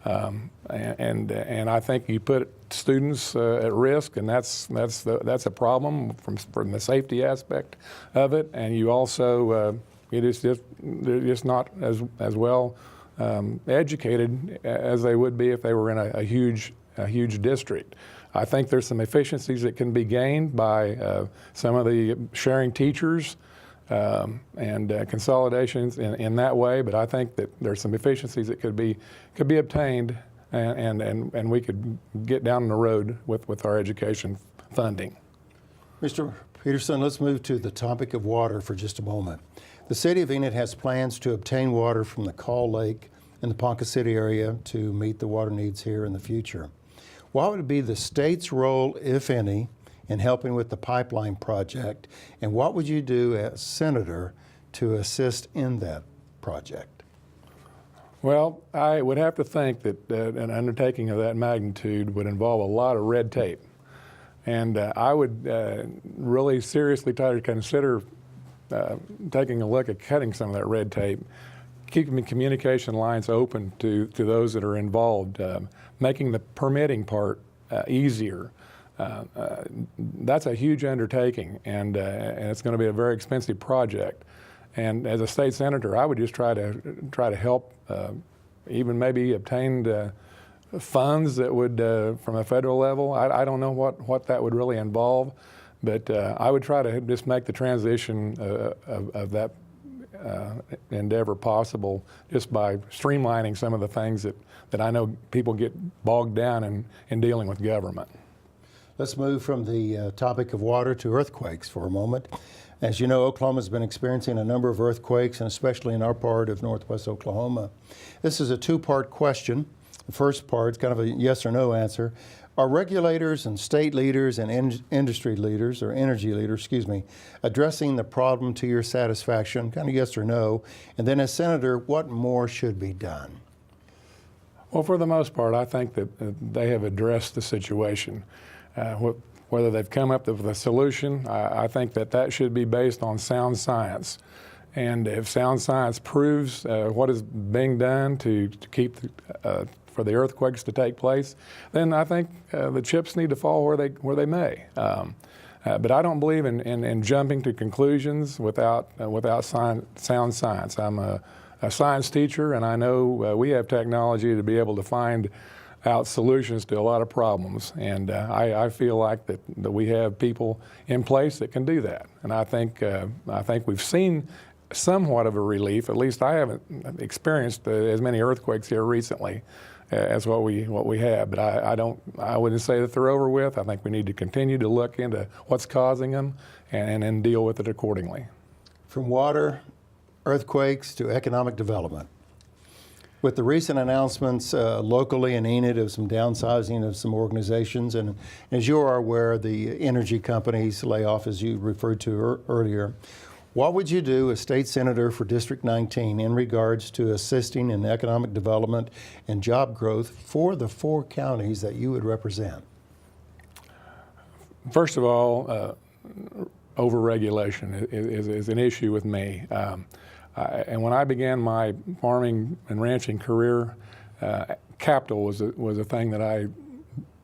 [SPEAKER 4] And I think you put students at risk, and that's a problem from the safety aspect of it. And you also they're just not as well educated as they would be if they were in a huge district. I think there's some efficiencies that can be gained by some of the sharing teachers. And consolidations in that way, but I think that there's some efficiencies that could be obtained, and we could get down the road with our education funding.
[SPEAKER 1] Mr. Pederson, let's move to the topic of water for just a moment. The city of Enid has plans to obtain water from the Call Lake in the Ponca City area to meet the water needs here in the future. What would be the state's role, if any, in helping with the pipeline project, and what would you do as Senator to assist in that project?
[SPEAKER 4] Well, I would have to think that an undertaking of that magnitude would involve a lot of red tape, and I would really seriously try to consider taking a look at cutting some of that red tape, keeping the communication lines open to those that are involved, making the permitting part easier. That's a huge undertaking, and it's going to be a very expensive project. And as a state senator, I would just try to help, even maybe obtain funds that would from a federal level. I don't know what that would really involve, but I would try to just make the transition of that endeavor possible just by streamlining some of the things that I know people get bogged down in dealing with government.
[SPEAKER 1] Let's move from the topic of water to earthquakes for a moment. As you know, Oklahoma's been experiencing a number of earthquakes, and especially in our part of northwest Oklahoma. This is a two-part question. The first part is kind of a yes or no answer. Are regulators and state leaders and industry leaders, or energy leaders, addressing the problem to your satisfaction? Kind of yes or no. And then as Senator, what more should be done?
[SPEAKER 4] Well, for the most part, I think that they have addressed the situation. Whether they've come up with a solution, I think that should be based on sound science. And if sound science proves what is being done to keep for the earthquakes to take place, then I think the chips need to fall where they may. But I don't believe in jumping to conclusions without sound science. I'm a science teacher, and I know we have technology to be able to find out solutions to a lot of problems. And I feel like that we have people in place that can do that. And I think we've seen somewhat of a relief. At least I haven't experienced as many earthquakes here recently as what we have. But I wouldn't say that they're over with. I think we need to continue to look into what's causing them and then deal with it accordingly.
[SPEAKER 1] From water, earthquakes to economic development. With the recent announcements locally in Enid of some downsizing of some organizations, and as you are aware, the energy companies layoff, as you referred to earlier, what would you do as state senator for District 19 in regards to assisting in economic development and job growth for the 4 counties that you would represent?
[SPEAKER 4] First of all, overregulation is an issue with me. And when I began my farming and ranching career, capital was a thing that I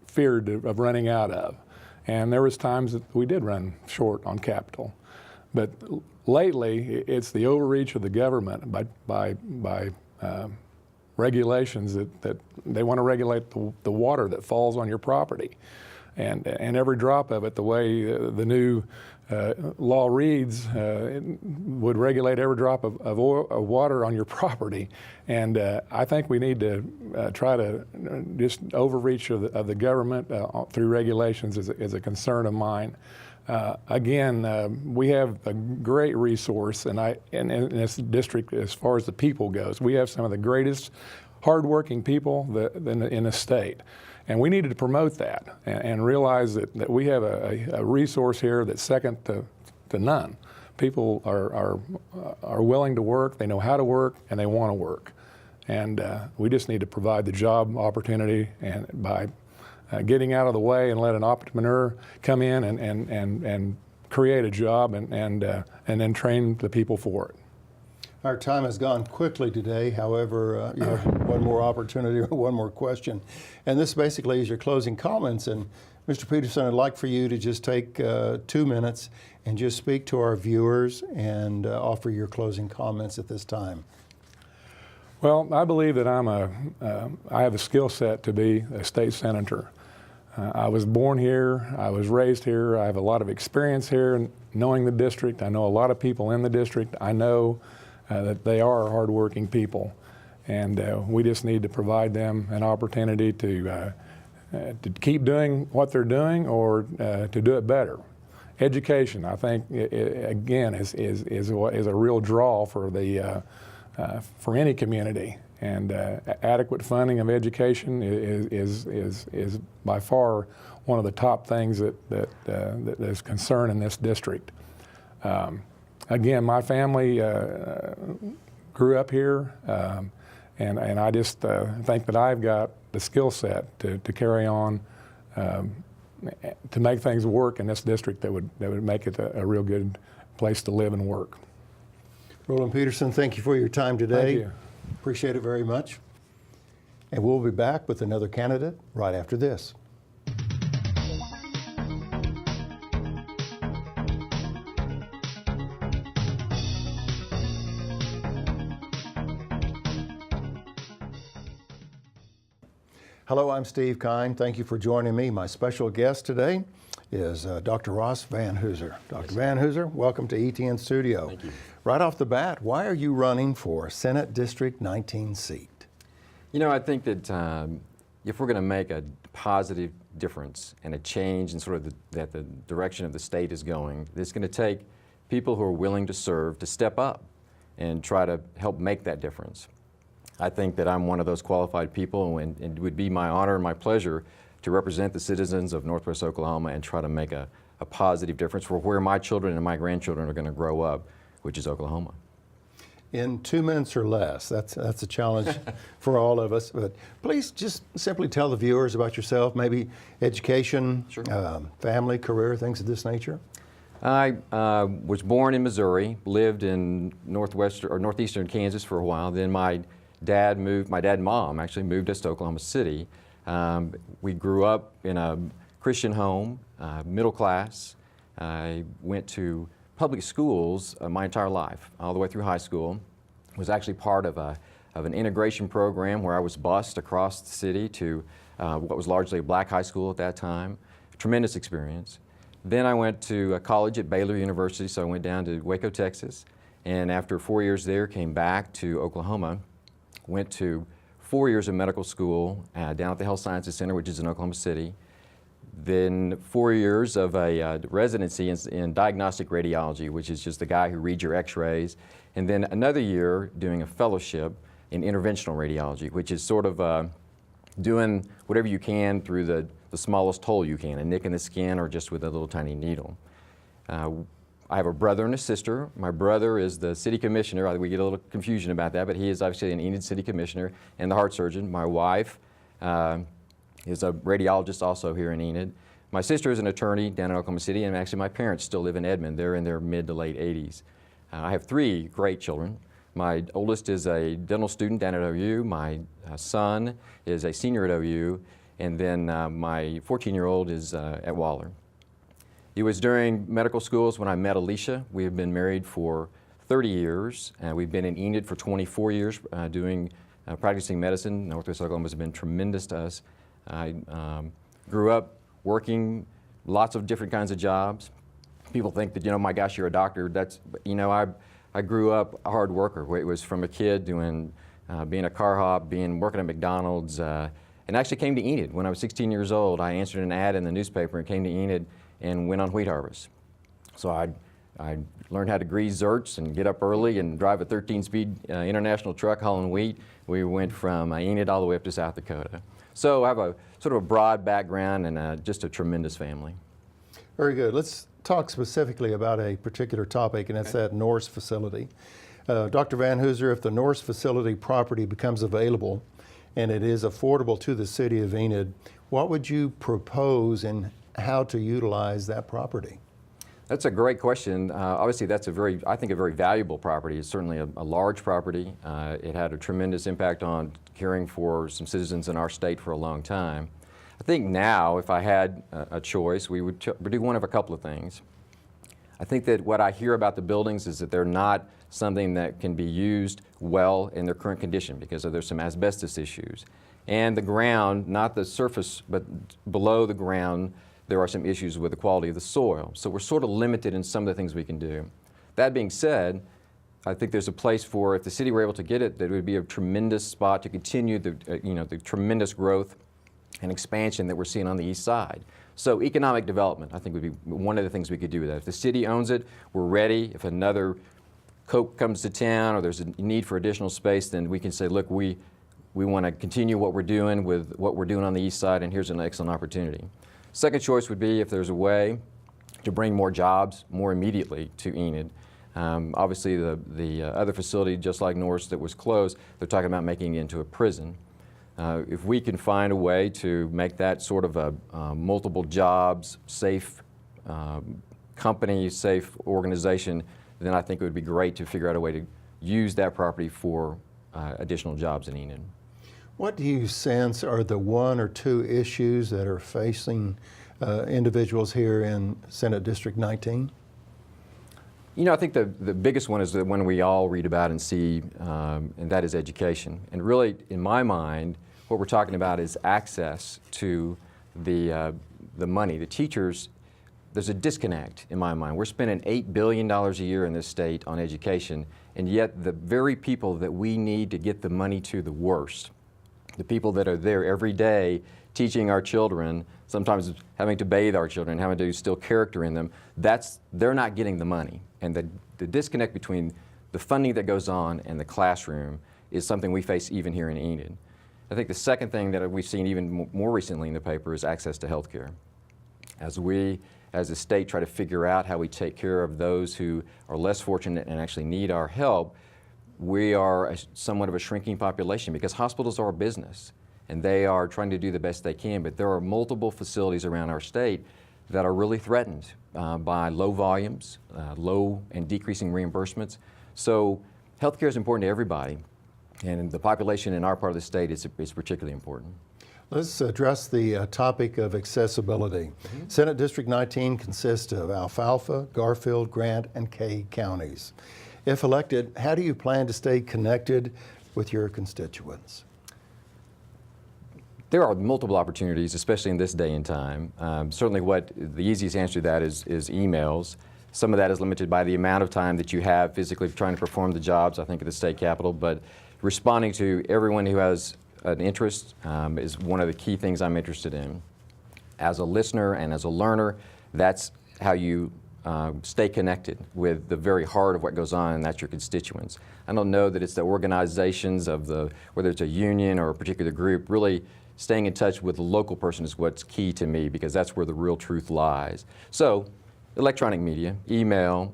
[SPEAKER 4] feared of running out of. And there was times that we did run short on capital. But lately, it's the overreach of the government by regulations that they want to regulate the water that falls on your property. And every drop of it, the way the new law reads, would regulate every drop of water on your property. And I think we need to try to just overreach of the government through regulations is a concern of mine. Again, we have a great resource, and in this district, as far as the people goes, we have some of the greatest hardworking people in the state. And we needed to promote that and realize that we have a resource here that's second to none. People are willing to work, they know how to work, and they want to work. And we just need to provide the job opportunity and by getting out of the way and let an entrepreneur come in and create a job and then train the people for it.
[SPEAKER 1] Our time has gone quickly today. However, you have one more opportunity or one more question. And this basically is your closing comments. And Mr. Pederson, I'd like for you to just take 2 minutes and just speak to our viewers and offer your closing comments at this time.
[SPEAKER 4] Well, I believe that I have a skill set to be a state senator. I was born here, I was raised here, I have a lot of experience here knowing the district. I know a lot of people in the district. I know that they are hardworking people, and we just need to provide them an opportunity to keep doing what they're doing or to do it better. Education, I think, again, is a real draw for for any community, and adequate funding of education is by far one of the top things that is concern in this district. Again, my family grew up here, and I just think that I've got the skill set to carry on to make things work in this district that would make it a real good place to live and work.
[SPEAKER 1] Roland Pederson, thank you for your time today.
[SPEAKER 4] Thank you.
[SPEAKER 1] Appreciate it very much. And we'll be back with another candidate right after this. Hello, I'm Steve Kine. Thank you for joining me. My special guest today is Dr. Ross Vanhooser. Dr. Vanhooser, welcome to ETN Studio.
[SPEAKER 5] Thank you.
[SPEAKER 1] Right off the bat, why are you running for Senate District 19 seat?
[SPEAKER 5] You know, I think that if we're going to make a positive difference and a change in sort of that the direction of the state is going, it's going to take people who are willing to serve to step up and try to help make that difference. I think that I'm one of those qualified people, and it would be my honor and my pleasure to represent the citizens of Northwest Oklahoma and try to make a positive difference for where my children and my grandchildren are going to grow up, which is Oklahoma.
[SPEAKER 1] In 2 minutes or less, that's a challenge for all of us. But please just simply tell the viewers about yourself, maybe education,
[SPEAKER 5] Sure.
[SPEAKER 1] Family, career, things of this nature.
[SPEAKER 5] I was born in Missouri, lived in northeastern Kansas for a while. Then my dad and mom actually moved us to Oklahoma City. We grew up in a Christian home, middle class. I went to public schools my entire life, all the way through high school. Was actually part of an integration program where I was bused across the city to what was largely a black high school at that time. Tremendous experience. Then I went to college at Baylor University, so I went down to Waco, Texas, and after 4 years there, came back to Oklahoma, went to 4 years of medical school down at the Health Sciences Center, which is in Oklahoma City. Then 4 years of a residency in diagnostic radiology, which is just the guy who reads your x-rays, and then another year doing a fellowship in interventional radiology, which is sort of doing whatever you can through the smallest hole you can, a nick in the skin or just with a little tiny needle. I have a brother and a sister. My brother is the city commissioner. We get a little confusion about that, but he is obviously an Enid city commissioner and the heart surgeon. My wife is a radiologist also here in Enid. My sister is an attorney down in Oklahoma City, and actually my parents still live in Edmond. They're in their mid to late 80s. I have 3 great children. My oldest is a dental student down at OU. My son is a senior at OU. And then my 14-year-old is at Waller. It was during medical schools when I met Alicia. We have been married for 30 years. We've been in Enid for 24 years practicing medicine. Northwest Oklahoma has been tremendous to us. I grew up working lots of different kinds of jobs. People think that, my gosh, you're a doctor. I grew up a hard worker. It was from a kid doing, being a car hop, working at McDonald's, and actually came to Enid. When I was 16 years old, I answered an ad in the newspaper and came to Enid and went on wheat harvest. So I learned how to grease zerts and get up early and drive a 13-speed international truck hauling wheat. We went from Enid all the way up to South Dakota. So I have a sort of a broad background and just a tremendous family.
[SPEAKER 1] Very good. Let's talk specifically about a particular topic, and that's that Norce facility. Dr. Vanhooser, if the Norce facility property becomes available and it is affordable to the city of Enid, what would you propose and how to utilize that property?
[SPEAKER 5] That's a great question. Obviously, that's I think a very valuable property. It's certainly a large property. It had a tremendous impact on caring for some citizens in our state for a long time. I think now, if I had a choice, we would do one of a couple of things. I think that what I hear about the buildings is that they're not something that can be used well in their current condition because there's some asbestos issues. And the ground, not the surface, but below the ground, there are some issues with the quality of the soil. So we're sort of limited in some of the things we can do. That being said, I think there's a place for, if the city were able to get it, that it would be a tremendous spot to continue the tremendous growth and expansion that we're seeing on the east side. So economic development, I think, would be one of the things we could do with that. If the city owns it, we're ready. If another Coke comes to town or there's a need for additional space, then we can say, look, we want to continue what we're doing with what we're doing on the east side, and here's an excellent opportunity. Second choice would be if there's a way to bring more jobs more immediately to Enid. Obviously, the other facility, just like Norce, that was closed, they're talking about making it into a prison. If we can find a way to make that sort of a multiple jobs, safe company, safe organization, then I think it would be great to figure out a way to use that property for additional jobs in Enid.
[SPEAKER 1] What do you sense are the 1 or 2 issues that are facing individuals here in Senate District 19?
[SPEAKER 5] I think the biggest one is the one we all read about and see, and that is education. And really, in my mind, what we're talking about is access to the money. The teachers, there's a disconnect in my mind. We're spending $8 billion a year in this state on education, and yet the very people that we need to get the money to the worst, the people that are there every day teaching our children, sometimes having to bathe our children, having to instill character in them, they're not getting the money. And the disconnect between the funding that goes on and the classroom is something we face even here in Enid. I think the second thing that we've seen even more recently in the paper is access to health care. As we, as a state, try to figure out how we take care of those who are less fortunate and actually need our help, we are somewhat of a shrinking population because hospitals are a business and they are trying to do the best they can, but there are multiple facilities around our state that are really threatened by low volumes, low and decreasing reimbursements. So healthcare is important to everybody, and the population in our part of the state is particularly important.
[SPEAKER 1] Let's address the topic of accessibility. Senate District 19 consists of Alfalfa, Garfield, Grant, and Kay counties. If elected, how do you plan to stay connected with your constituents?
[SPEAKER 5] There are multiple opportunities, especially in this day and time. Certainly the easiest answer to that is emails. Some of that is limited by the amount of time that you have physically trying to perform the jobs, I think, at the state capitol, but responding to everyone who has an interest is one of the key things I'm interested in. As a listener and as a learner, that's how you stay connected with the very heart of what goes on, and that's your constituents. I don't know that it's the organizations of whether it's a union or a particular group, really staying in touch with the local person is what's key to me, because that's where the real truth lies. So, electronic media, email,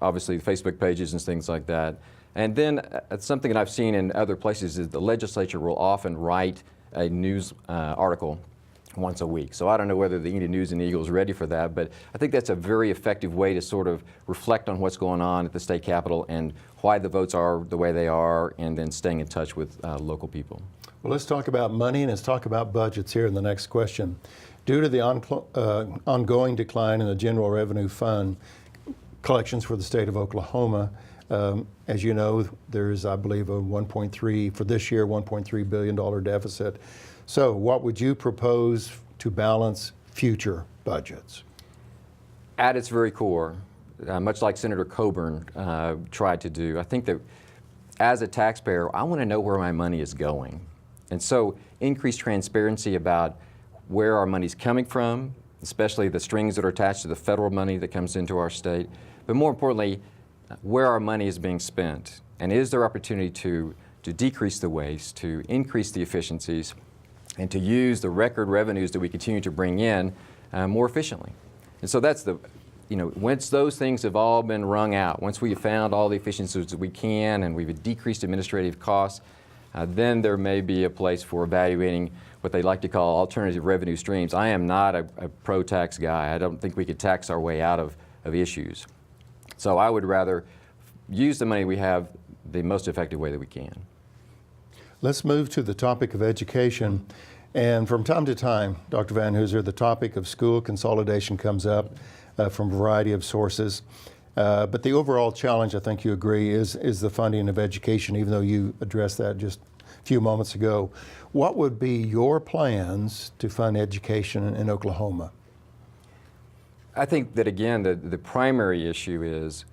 [SPEAKER 5] obviously Facebook pages and things like that. And then something that I've seen in other places is the legislature will often write a news article once a week. So I don't know whether the Enid News and Eagle is ready for that, but I think that's a very effective way to sort of reflect on what's going on at the state capitol and why the votes are the way they are, and then staying in touch with local people.
[SPEAKER 1] Well, let's talk about money and let's talk about budgets here in the next question. Due to the ongoing decline in the general revenue fund collections for the state of Oklahoma, as you know, there's, I believe, for this year, $1.3 billion deficit. So what would you propose to balance future budgets?
[SPEAKER 5] At its very core, much like Senator Coburn tried to do, I think that as a taxpayer, I want to know where my money is going. And so increased transparency about where our money's coming from, especially the strings that are attached to the federal money that comes into our state, but more importantly, where our money is being spent. And is there opportunity to decrease the waste, to increase the efficiencies, and to use the record revenues that we continue to bring in more efficiently? And so that's once those things have all been wrung out, once we have found all the efficiencies that we can and we've decreased administrative costs, then there may be a place for evaluating what they like to call alternative revenue streams. I am not a pro-tax guy. I don't think we could tax our way out of issues. So I would rather use the money we have the most effective way that we can.
[SPEAKER 1] Let's move to the topic of education. And from time to time, Dr. Vanhooser, the topic of school consolidation comes up from a variety of sources. But the overall challenge, I think you agree, is the funding of education, even though you addressed that just a few moments ago. What would be your plans to fund education in Oklahoma?
[SPEAKER 5] I think that, again, the primary issue is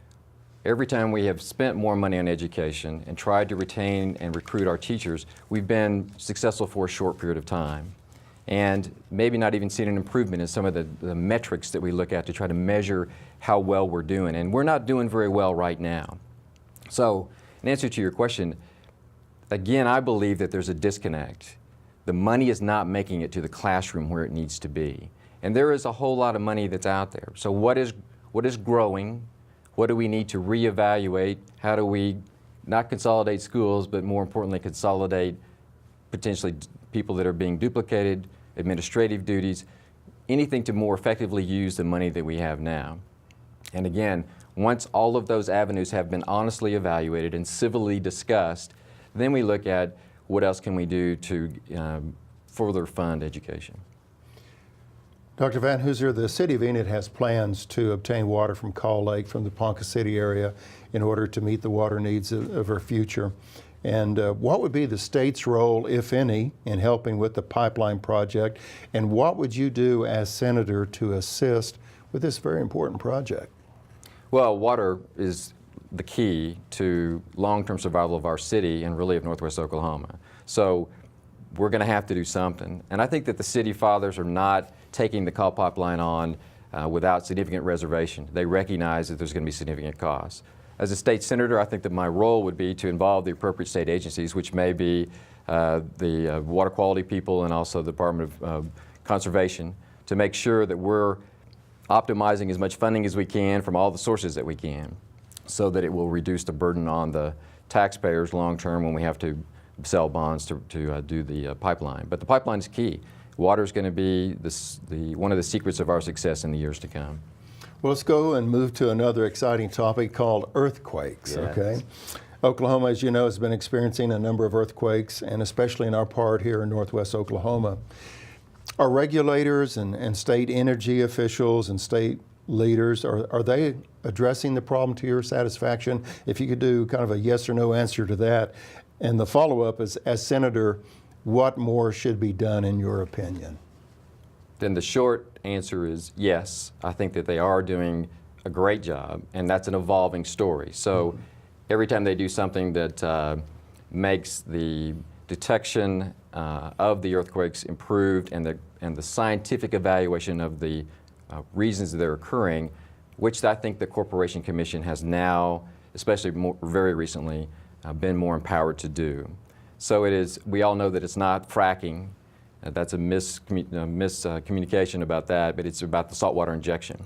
[SPEAKER 5] every time we have spent more money on education and tried to retain and recruit our teachers, we've been successful for a short period of time, and maybe not even seen an improvement in some of the metrics that we look at to try to measure how well we're doing. And we're not doing very well right now. So in answer to your question, again, I believe that there's a disconnect. The money is not making it to the classroom where it needs to be. And there is a whole lot of money that's out there. So what is growing? What do we need to reevaluate? How do we not consolidate schools, but more importantly, consolidate potentially people that are being duplicated, administrative duties, anything to more effectively use the money that we have now. And again, once all of those avenues have been honestly evaluated and civilly discussed, then we look at what else can we do to further fund education.
[SPEAKER 1] Dr. Vanhooser, the City of Enid has plans to obtain water from Call Lake from the Ponca City area in order to meet the water needs of our future. And what would be the state's role, if any, in helping with the pipeline project? And what would you do as senator to assist with this very important project?
[SPEAKER 5] Well, water is the key to long-term survival of our city and really of Northwest Oklahoma. So we're going to have to do something. And I think that the city fathers are not taking the Call Pipeline on without significant reservation. They recognize that there's going to be significant costs. As a state senator, I think that my role would be to involve the appropriate state agencies, which may be the water quality people and also the Department of Conservation, to make sure that we're optimizing as much funding as we can from all the sources that we can, so that it will reduce the burden on the taxpayers long term when we have to sell bonds to do the pipeline. But the pipeline is key. water is going to be one of the secrets of our success in the years to come.
[SPEAKER 1] Well, let's go and move to another exciting topic called earthquakes,
[SPEAKER 5] Yes.
[SPEAKER 1] okay? Oklahoma, as you know, has been experiencing a number of earthquakes, and especially in our part here in northwest Oklahoma. Are regulators and state energy officials and state leaders, are they addressing the problem to your satisfaction? If you could do kind of a yes or no answer to that. And the follow-up is, as Senator, what more should be done in your opinion?
[SPEAKER 5] Then the short answer is yes. I think that they are doing a great job, and that's an evolving story. So every time they do something that makes the detection of the earthquakes improved and the scientific evaluation of the reasons that they're occurring, which I think the Corporation Commission has now, especially very recently, been more empowered to do. So it is, we all know that it's not fracking. That's a miscommunication about that, but it's about the saltwater injection.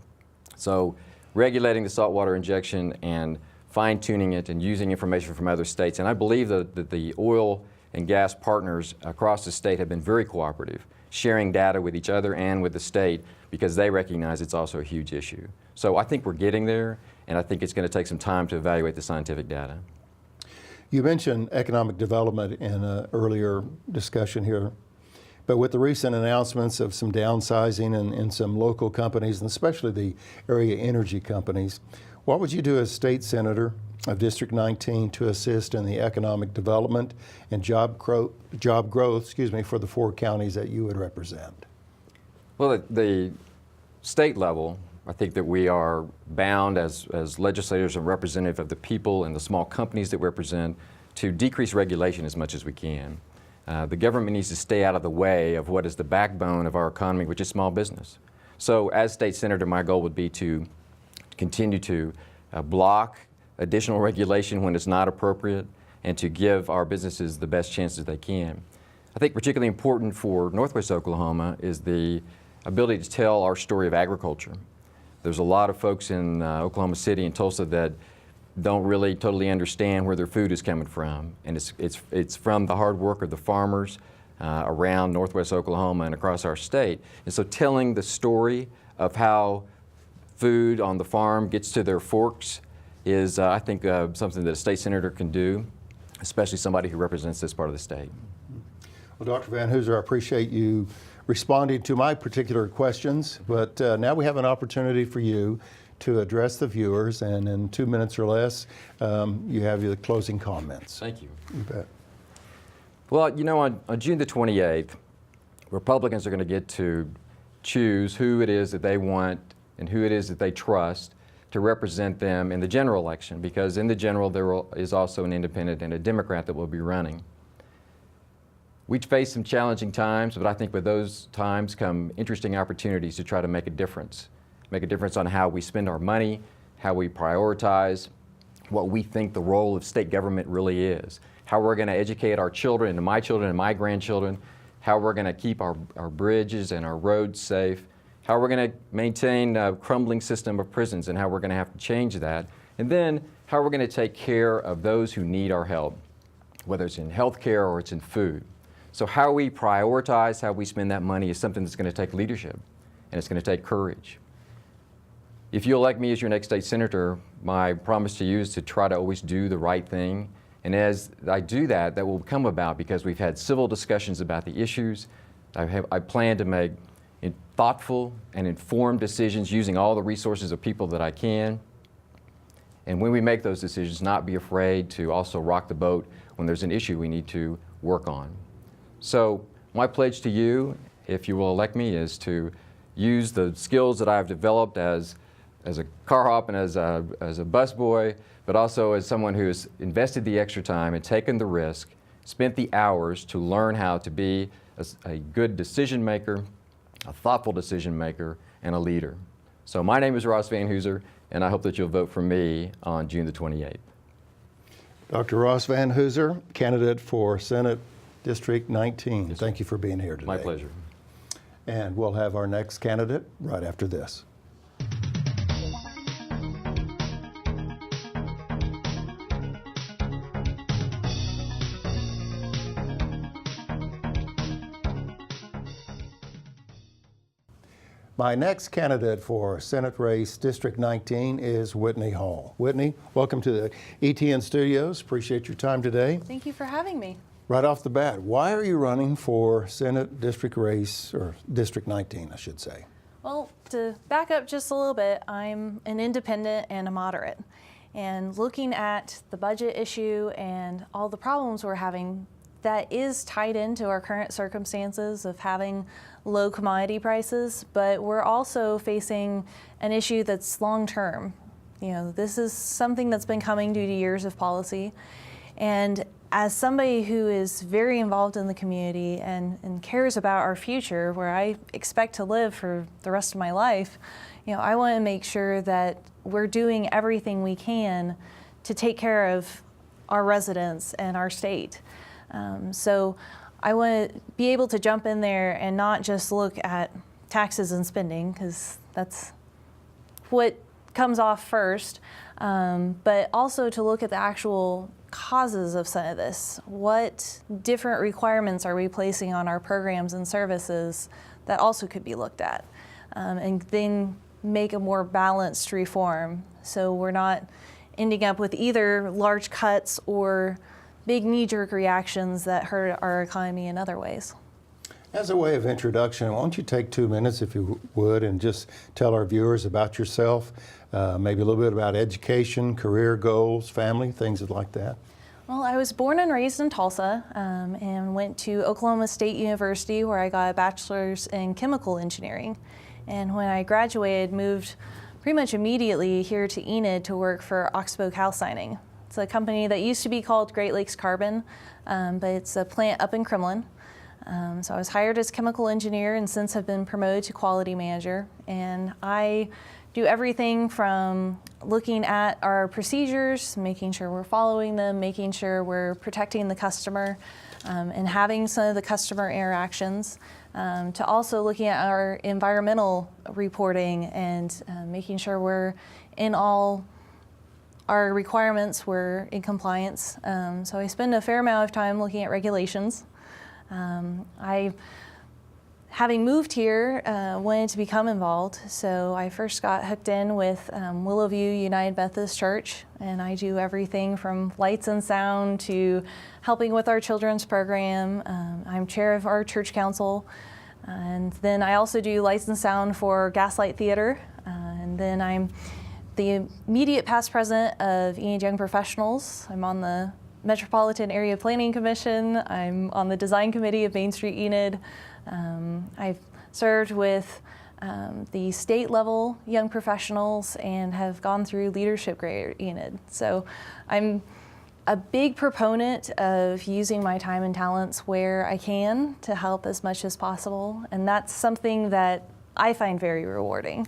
[SPEAKER 5] So regulating the saltwater injection and fine-tuning it and using information from other states. And I believe that the oil and gas partners across the state have been very cooperative, sharing data with each other and with the state because they recognize it's also a huge issue. So I think we're getting there, and I think it's going to take some time to evaluate the scientific data.
[SPEAKER 1] You mentioned economic development in an earlier discussion here, but with the recent announcements of some downsizing in some local companies, and especially the area energy companies, what would you do as state senator of District 19 to assist in the economic development and job growth, for the 4 counties that you would represent?
[SPEAKER 5] Well, at the state level, I think that we are bound as legislators and representative of the people and the small companies that we represent to decrease regulation as much as we can. The government needs to stay out of the way of what is the backbone of our economy, which is small business. So as state senator, my goal would be to continue to block additional regulation when it's not appropriate and to give our businesses the best chances they can. I think particularly important for Northwest Oklahoma is the ability to tell our story of agriculture. There's a lot of folks in Oklahoma City and Tulsa that don't really totally understand where their food is coming from, and it's from the hard work of the farmers around Northwest Oklahoma and across our state. And so telling the story of how food on the farm gets to their forks is, I think, something that a state senator can do, especially somebody who represents this part of the state.
[SPEAKER 1] Well, Dr. Vanhooser, I appreciate you responding to my particular questions, but now we have an opportunity for you to address the viewers, and in 2 minutes or less, you have your closing comments.
[SPEAKER 5] Thank you.
[SPEAKER 1] You bet.
[SPEAKER 5] Well, you know, on June the 28th, Republicans are going to get to choose who it is that they want and who it is that they trust to represent them in the general election, because in the general there is also an independent and a Democrat that will be running. We face some challenging times, but I think with those times come interesting opportunities to try to make a difference on how we spend our money, how we prioritize, what we think the role of state government really is, how we're going to educate our children and my grandchildren, how we're going to keep our bridges and our roads safe, how we're going to maintain a crumbling system of prisons and how we're going to have to change that, and then how we're going to take care of those who need our help, whether it's in health care or it's in food. So how we prioritize how we spend that money is something that's going to take leadership, and it's going to take courage. If you elect me as your next state senator, my promise to you is to try to always do the right thing. And as I do that, that will come about because we've had civil discussions about the issues. I plan to make thoughtful and informed decisions using all the resources of people that I can. And when we make those decisions, not be afraid to also rock the boat when there's an issue we need to work on. So my pledge to you, if you will elect me, is to use the skills that I've developed as a car hop and as a busboy, but also as someone who's invested the extra time and taken the risk, spent the hours to learn how to be a good decision maker, a thoughtful decision maker, and a leader. So my name is Ross Vanhooser, and I hope that you'll vote for me on June the 28th.
[SPEAKER 1] Dr. Ross Vanhooser, candidate for Senate District 19.
[SPEAKER 5] Yes,
[SPEAKER 1] thank you for being here today.
[SPEAKER 5] My pleasure.
[SPEAKER 1] And we'll have our next candidate right after this. My next candidate for Senate race District 19 is Whitney Hall. Whitney, welcome to the ETN studios. Appreciate your time today.
[SPEAKER 6] Thank you for having me.
[SPEAKER 1] Right off the bat, why are you running for Senate District race, or District 19, I should say?
[SPEAKER 6] Well, to back up just a little bit, I'm an independent and a moderate. And looking at the budget issue and all the problems we're having, that is tied into our current circumstances of having low commodity prices, but we're also facing an issue that's long-term. You know, this is something that's been coming due to years of policy. And as somebody who is very involved in the community and cares about our future, where I expect to live for the rest of my life, you know, I want to make sure that we're doing everything we can to take care of our residents and our state. So I want to be able to jump in there and not just look at taxes and spending, because that's what comes off first, but also to look at the actual causes of some of this. What different requirements are we placing on our programs and services that also could be looked at, and then make a more balanced reform so we're not ending up with either large cuts or big knee-jerk reactions that hurt our economy in other ways.
[SPEAKER 1] As a way of introduction, why don't you take 2 minutes, if you would, and just tell our viewers about yourself, maybe a little bit about education, career goals, family, things like that.
[SPEAKER 6] Well, I was born and raised in Tulsa, and went to Oklahoma State University, where I got a bachelor's in chemical engineering. And when I graduated, moved pretty much immediately here to Enid to work for Oxbow Calcining. It's a company that used to be called Great Lakes Carbon, but it's a plant up in Kremlin. So I was hired as chemical engineer and since have been promoted to quality manager. And I do everything from looking at our procedures, making sure we're following them, making sure we're protecting the customer, and having some of the customer interactions, to also looking at our environmental reporting and making sure we're in all our requirements, we're in compliance. So I spend a fair amount of time looking at regulations. Having moved here, wanted to become involved, so I first got hooked in with Willowview United Methodist Church, and I do everything from lights and sound to helping with our children's program. I'm chair of our church council, and then I also do lights and sound for Gaslight Theater, and then I'm the immediate past president of Enid Young Professionals. I'm on the Metropolitan Area Planning Commission. I'm on the design committee of Main Street Enid. I've served with the state level young professionals and have gone through leadership grade at Enid. So I'm a big proponent of using my time and talents where I can to help as much as possible. And that's something that I find very rewarding.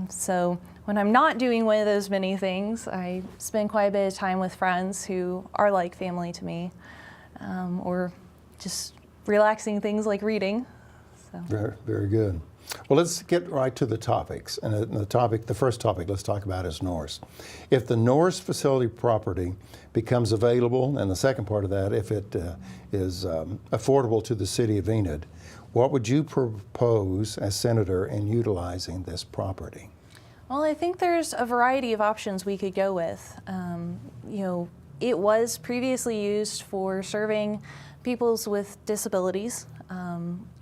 [SPEAKER 6] So when I'm not doing one of those many things, I spend quite a bit of time with friends who are like family to me, or just relaxing things like reading. So.
[SPEAKER 1] Very, very good. Well, let's get right to the topics. And the first topic let's talk about is Norce. If the Norce facility property becomes available, and the second part of that, if it is affordable to the city of Enid, what would you propose as senator in utilizing this property?
[SPEAKER 6] Well, I think there's a variety of options we could go with. You know, it was previously used for serving peoples with disabilities.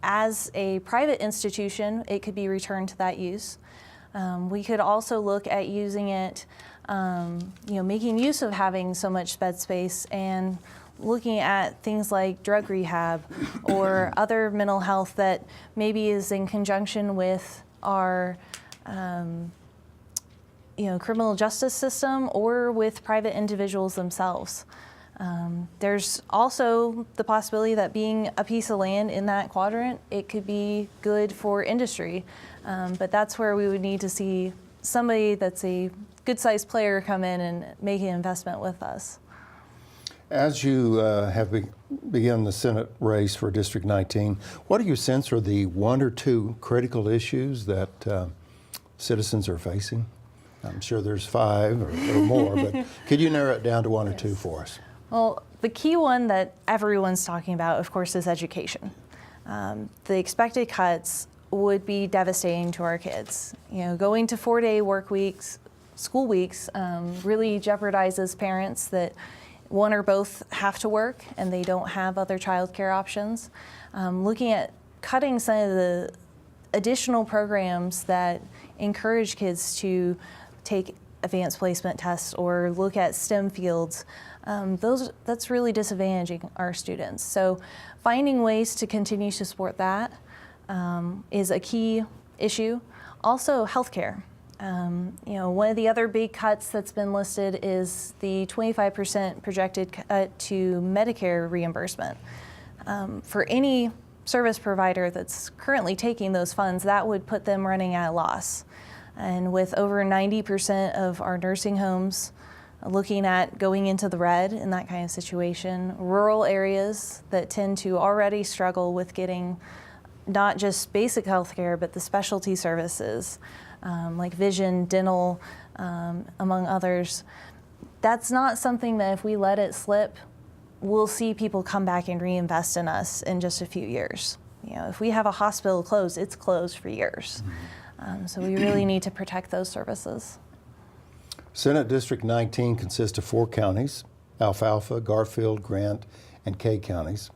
[SPEAKER 6] As a private institution, it could be returned to that use. We could also look at using it, you know, making use of having so much bed space and looking at things like drug rehab or other mental health that maybe is in conjunction with our you know, criminal justice system or with private individuals themselves. There's also the possibility that being a piece of land in that quadrant, it could be good for industry. But that's where we would need to see somebody that's a good-sized player come in and make an investment with us.
[SPEAKER 1] As you have begun the Senate race for District 19, what do you sense are the one or two critical issues that citizens are facing? I'm sure there's 5 or more, but could you narrow it down to one or two for us?
[SPEAKER 6] Well, the key one that everyone's talking about, of course, is education. The expected cuts would be devastating to our kids. You know, going to 4-day work weeks, school weeks, really jeopardizes parents that one or both have to work and they don't have other childcare options. Looking at cutting some of the additional programs that encourage kids to take advanced placement tests or look at STEM fields, that's really disadvantaging our students. So finding ways to continue to support that is a key issue. Also, healthcare. You know, one of the other big cuts that's been listed is the 25% projected cut to Medicare reimbursement. For any service provider that's currently taking those funds, that would put them running at a loss. And with over 90% of our nursing homes looking at going into the red in that kind of situation, rural areas that tend to already struggle with getting not just basic health care, but the specialty services like vision, dental, among others, that's not something that if we let it slip, we'll see people come back and reinvest in us in just a few years. You know, if we have a hospital closed, it's closed for years. So we really need to protect those services.
[SPEAKER 1] Senate District 19 consists of 4 counties: Alfalfa, Garfield, Grant, and Kay counties.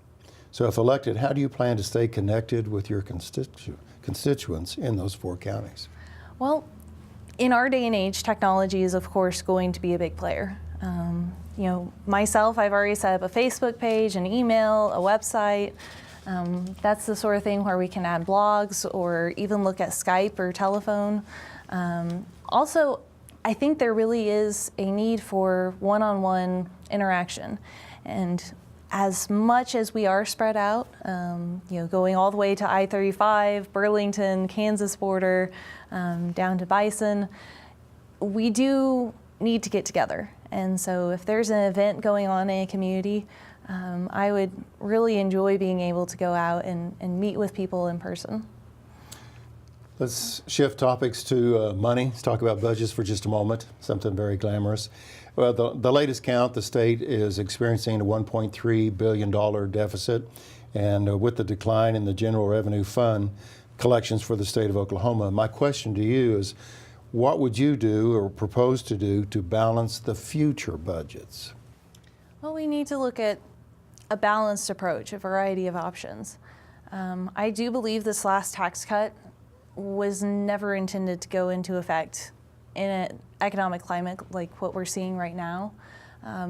[SPEAKER 1] So if elected, how do you plan to stay connected with your constituents in those 4 counties?
[SPEAKER 6] Well, in our day and age, technology is of course going to be a big player. You know, myself, I've already set up a Facebook page, an email, a website. That's the sort of thing where we can add blogs or even look at Skype or telephone. Also, I think there really is a need for one-on-one interaction. And as much as we are spread out, you know, going all the way to I-35, Burlington, Kansas border, down to Bison, we do need to get together. And so if there's an event going on in a community, I would really enjoy being able to go out and meet with people in person.
[SPEAKER 1] Let's shift topics to money. Let's talk about budgets for just a moment, something very glamorous. Well, the latest count, the state is experiencing a $1.3 billion deficit, and with the decline in the general revenue fund collections for the state of Oklahoma, my question to you is, what would you do or propose to do to balance the future budgets?
[SPEAKER 6] Well, we need to look at a balanced approach, a variety of options. I do believe this last tax cut was never intended to go into effect in an economic climate like what we're seeing right now.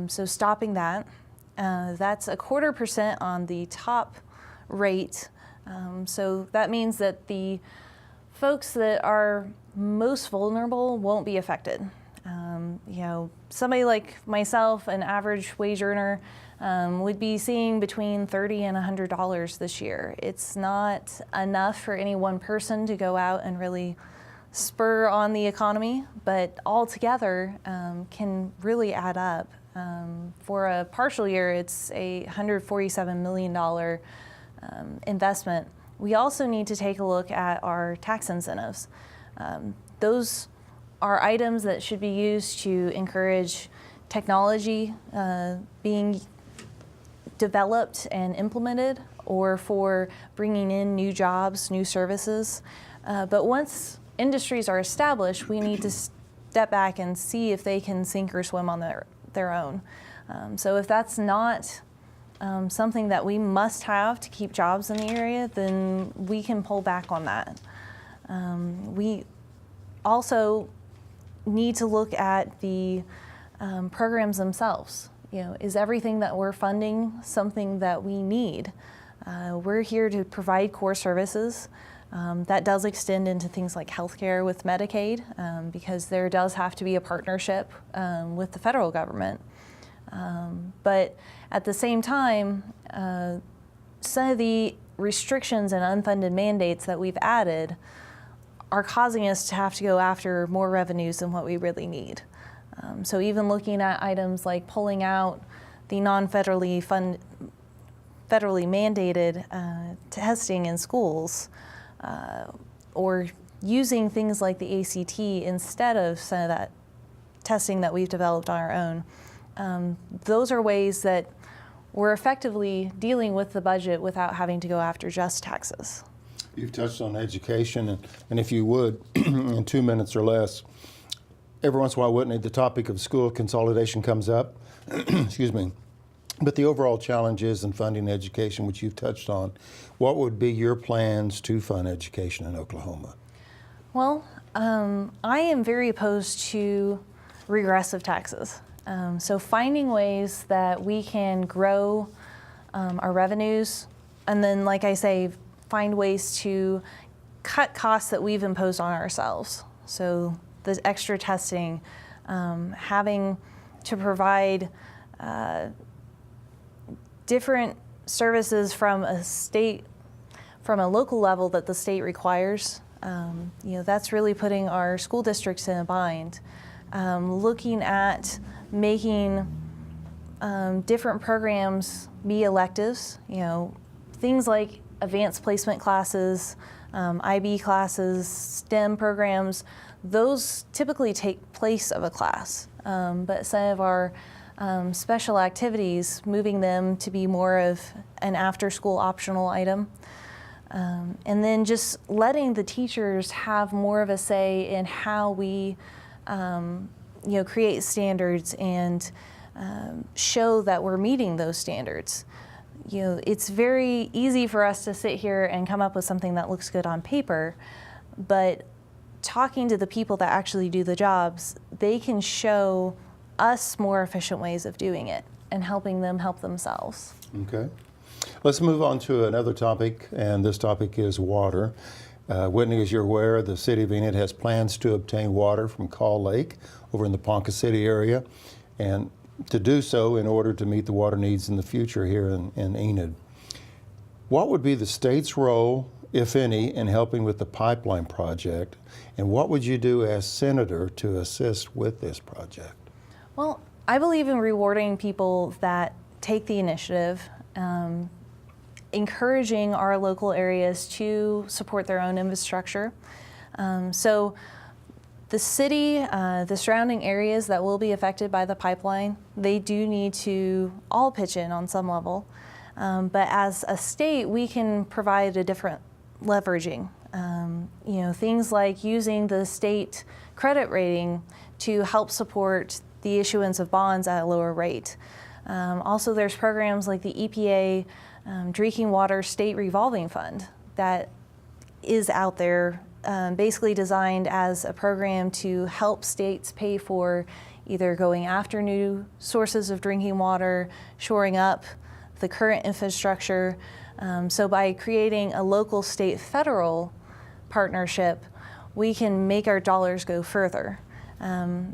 [SPEAKER 6] So stopping that, that's 0.25% on the top rate. So that means that the folks that are most vulnerable won't be affected. You know, somebody like myself, an average wage earner, would be seeing between $30 and $100 this year. It's not enough for any one person to go out and really spur on the economy, but altogether can really add up. For a partial year, it's a $147 million investment. We also need to take a look at our tax incentives. Those are items that should be used to encourage technology being developed and implemented, or for bringing in new jobs, new services. But once industries are established, we need to step back and see if they can sink or swim on their own. So if that's not something that we must have to keep jobs in the area, then we can pull back on that. We also need to look at the programs themselves. You know, is everything that we're funding something that we need? We're here to provide core services. That does extend into things like healthcare with Medicaid, because there does have to be a partnership with the federal government. But at the same time, some of the restrictions and unfunded mandates that we've added are causing us to have to go after more revenues than what we really need. So even looking at items like pulling out the non-federally federally mandated testing in schools, or using things like the ACT instead of some of that testing that we've developed on our own. Those are ways that we're effectively dealing with the budget without having to go after just taxes.
[SPEAKER 1] You've touched on education, and if you would, in 2 minutes or less, every once in a while, Whitney, the topic of school consolidation comes up. Excuse me. But the overall challenges in funding education, which you've touched on, what would be your plans to fund education in Oklahoma?
[SPEAKER 6] Well, I am very opposed to regressive taxes. So finding ways that we can grow our revenues, and then, like I say, find ways to cut costs that we've imposed on ourselves. So the extra testing, having to provide different services from a local level that the state requires. That's really putting our school districts in a bind. Looking at making different programs be electives, things like advanced placement classes, IB classes, STEM programs, those typically take place of a class. But some of our special activities, moving them to be more of an after-school optional item. And then just letting the teachers have more of a say in how we create standards and show that we're meeting those standards. It's very easy for us to sit here and come up with something that looks good on paper, but talking to the people that actually do the jobs, they can show us more efficient ways of doing it and helping them help themselves.
[SPEAKER 1] Okay. Let's move on to another topic, and this topic is water. Whitney, as you're aware, the city of Enid has plans to obtain water from Call Lake over in the Ponca City area, and to do so in order to meet the water needs in the future here in Enid. What would be the state's role, if any, in helping with the pipeline project, and what would you do as senator to assist with this project?
[SPEAKER 6] Well, I believe in rewarding people that take the initiative, encouraging our local areas to support their own infrastructure. So the city, the surrounding areas that will be affected by the pipeline, they do need to all pitch in on some level. But as a state, we can provide a different leveraging. Things like using the state credit rating to help support the issuance of bonds at a lower rate. Also, there's programs like the EPA Drinking Water State Revolving Fund that is out there, basically designed as a program to help states pay for either going after new sources of drinking water, shoring up the current infrastructure. So by creating a local, state, federal partnership, we can make our dollars go further.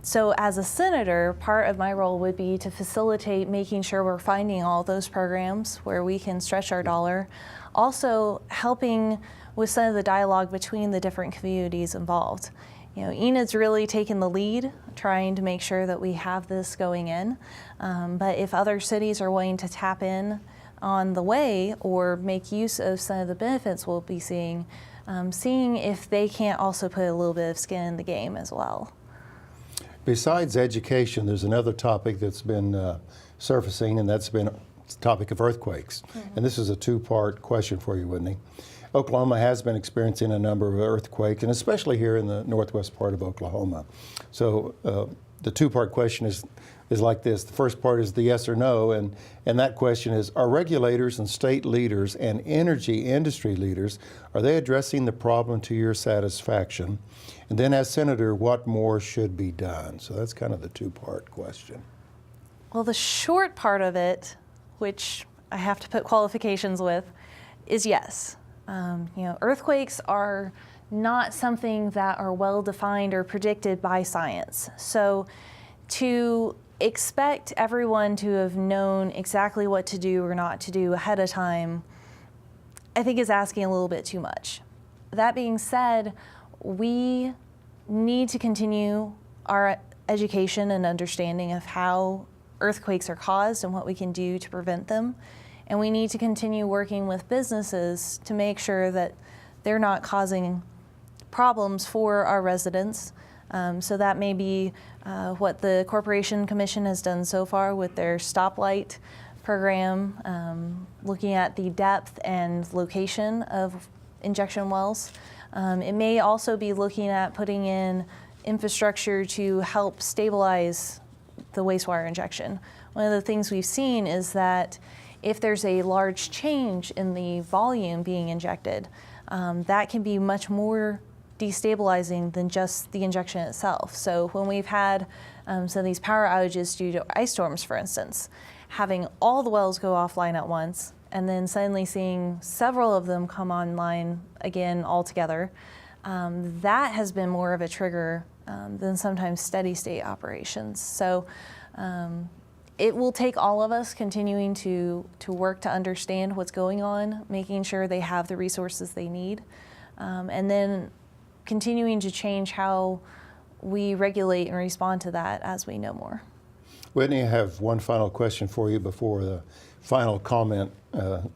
[SPEAKER 6] So as a senator, part of my role would be to facilitate making sure we're finding all those programs where we can stretch our dollar. Also helping with some of the dialogue between the different communities involved. Enid's really taken the lead, trying to make sure that we have this going in. But if other cities are willing to tap in on the way or make use of some of the benefits we'll be seeing if they can't also put a little bit of skin in the game as well.
[SPEAKER 1] Besides education, there's another topic that's been surfacing, and that's been the topic of earthquakes. Mm-hmm. And this is a two-part question for you, Whitney. Oklahoma has been experiencing a number of earthquakes, and especially here in the northwest part of Oklahoma. So the two-part question is like this. The first part is the yes or no, and that question is, are regulators and state leaders and energy industry leaders, are they addressing the problem to your satisfaction? And then as senator, what more should be done? So that's kind of the two-part question.
[SPEAKER 6] Well, the short part of it, which I have to put qualifications with, is yes. Earthquakes are not something that are well defined or predicted by science. So to expect everyone to have known exactly what to do or not to do ahead of time, I think is asking a little bit too much. That being said, we need to continue our education and understanding of how earthquakes are caused and what we can do to prevent them. And we need to continue working with businesses to make sure that they're not causing problems for our residents. So that may be what the Corporation Commission has done so far with their stoplight program, looking at the depth and location of injection wells. It may also be looking at putting in infrastructure to help stabilize the wastewater injection. One of the things we've seen is that if there's a large change in the volume being injected, that can be much more destabilizing than just the injection itself. So when we've had some of these power outages due to ice storms, for instance, having all the wells go offline at once and then suddenly seeing several of them come online again altogether, that has been more of a trigger than sometimes steady state operations. So it will take all of us continuing to work to understand what's going on, making sure they have the resources they need, and then continuing to change how we regulate and respond to that as we know more.
[SPEAKER 1] Whitney, I have one final question for you before the final comment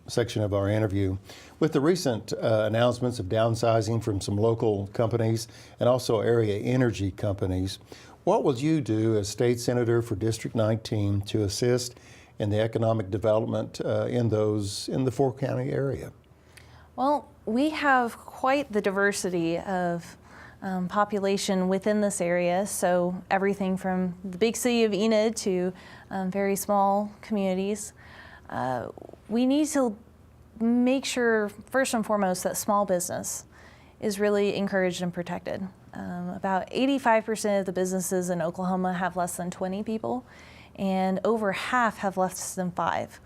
[SPEAKER 1] section of our interview. With the recent announcements of downsizing from some local companies and also area energy companies, what will you do as state senator for District 19 to assist in the economic development in the four-county area?
[SPEAKER 6] Well, we have quite the diversity of population within this area, so everything from the big city of Enid to very small communities. We need to make sure, first and foremost, that small business is really encouraged and protected. About 85% of the businesses in Oklahoma have less than 20 people, and over half have less than 5.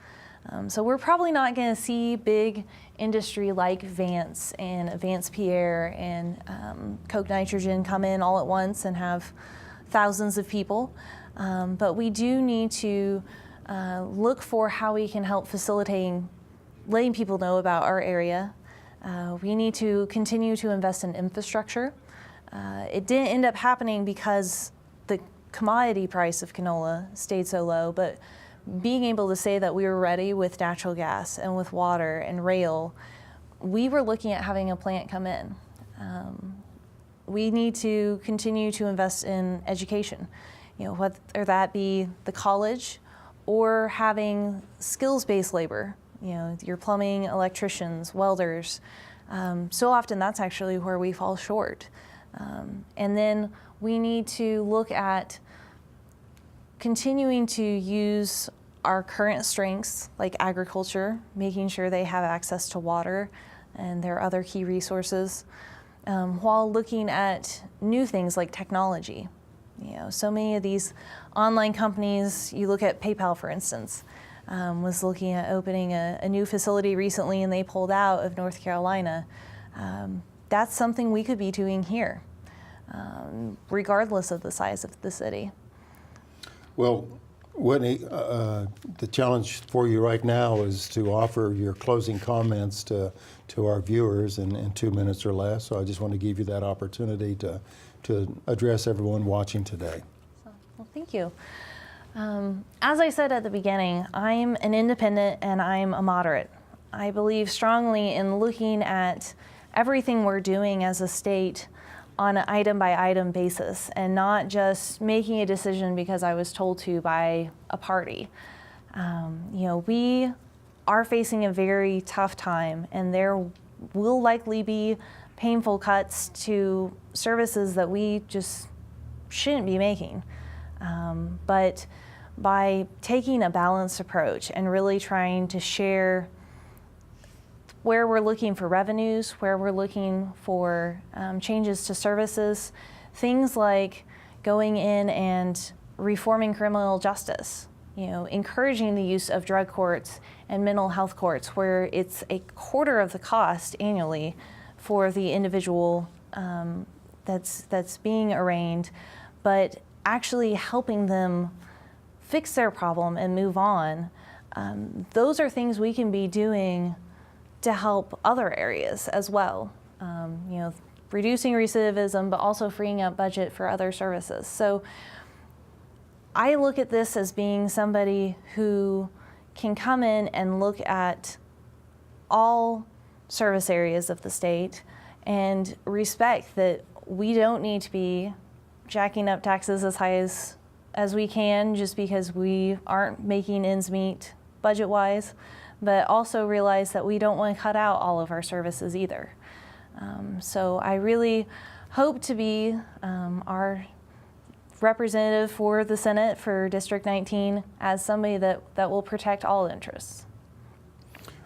[SPEAKER 6] So we're probably not going to see big industry like Vance and Advanced Pierre and Coke Nitrogen come in all at once and have thousands of people. But we do need to look for how we can help facilitating letting people know about our area. We need to continue to invest in infrastructure. It didn't end up happening because the commodity price of canola stayed so low, but being able to say that we were ready with natural gas and with water and rail, we were looking at having a plant come in. We need to continue to invest in education, whether that be the college or having skills-based labor, your plumbing, electricians, welders. So often that's actually where we fall short. And then we need to look at continuing to use our current strengths like agriculture, making sure they have access to water and their other key resources, while looking at new things like technology. So many of these online companies, you look at PayPal, for instance, was looking at opening a new facility recently and they pulled out of North Carolina. That's something we could be doing here, regardless of the size of the city.
[SPEAKER 1] Well, Whitney, the challenge for you right now is to offer your closing comments to our viewers in 2 minutes or less. So I just want to give you that opportunity to address everyone watching today.
[SPEAKER 6] Well, thank you. As I said at the beginning, I'm an independent and I'm a moderate. I believe strongly in looking at everything we're doing as a state on an item-by-item basis and not just making a decision because I was told to by a party. We are facing a very tough time, and there will likely be painful cuts to services that we just shouldn't be making. But by taking a balanced approach and really trying to share where we're looking for revenues, where we're looking for changes to services, things like going in and reforming criminal justice, encouraging the use of drug courts and mental health courts where it's a quarter of the cost annually for the individual that's being arraigned, but actually helping them fix their problem and move on. Those are things we can be doing to help other areas as well. Reducing recidivism, but also freeing up budget for other services. So I look at this as being somebody who can come in and look at all service areas of the state and respect that we don't need to be jacking up taxes as high as we can just because we aren't making ends meet budget-wise. but also realize that we don't want to cut out all of our services either. So I really hope to be our representative for the Senate for District 19 as somebody that will protect all interests.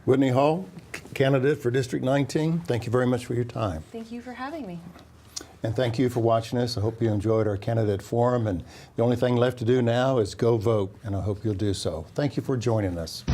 [SPEAKER 1] Whitney Hall, candidate for District 19, thank you very much for your time.
[SPEAKER 6] Thank you for having me.
[SPEAKER 1] And thank you for watching us. I hope you enjoyed our candidate forum. And the only thing left to do now is go vote, and I hope you'll do so. Thank you for joining us.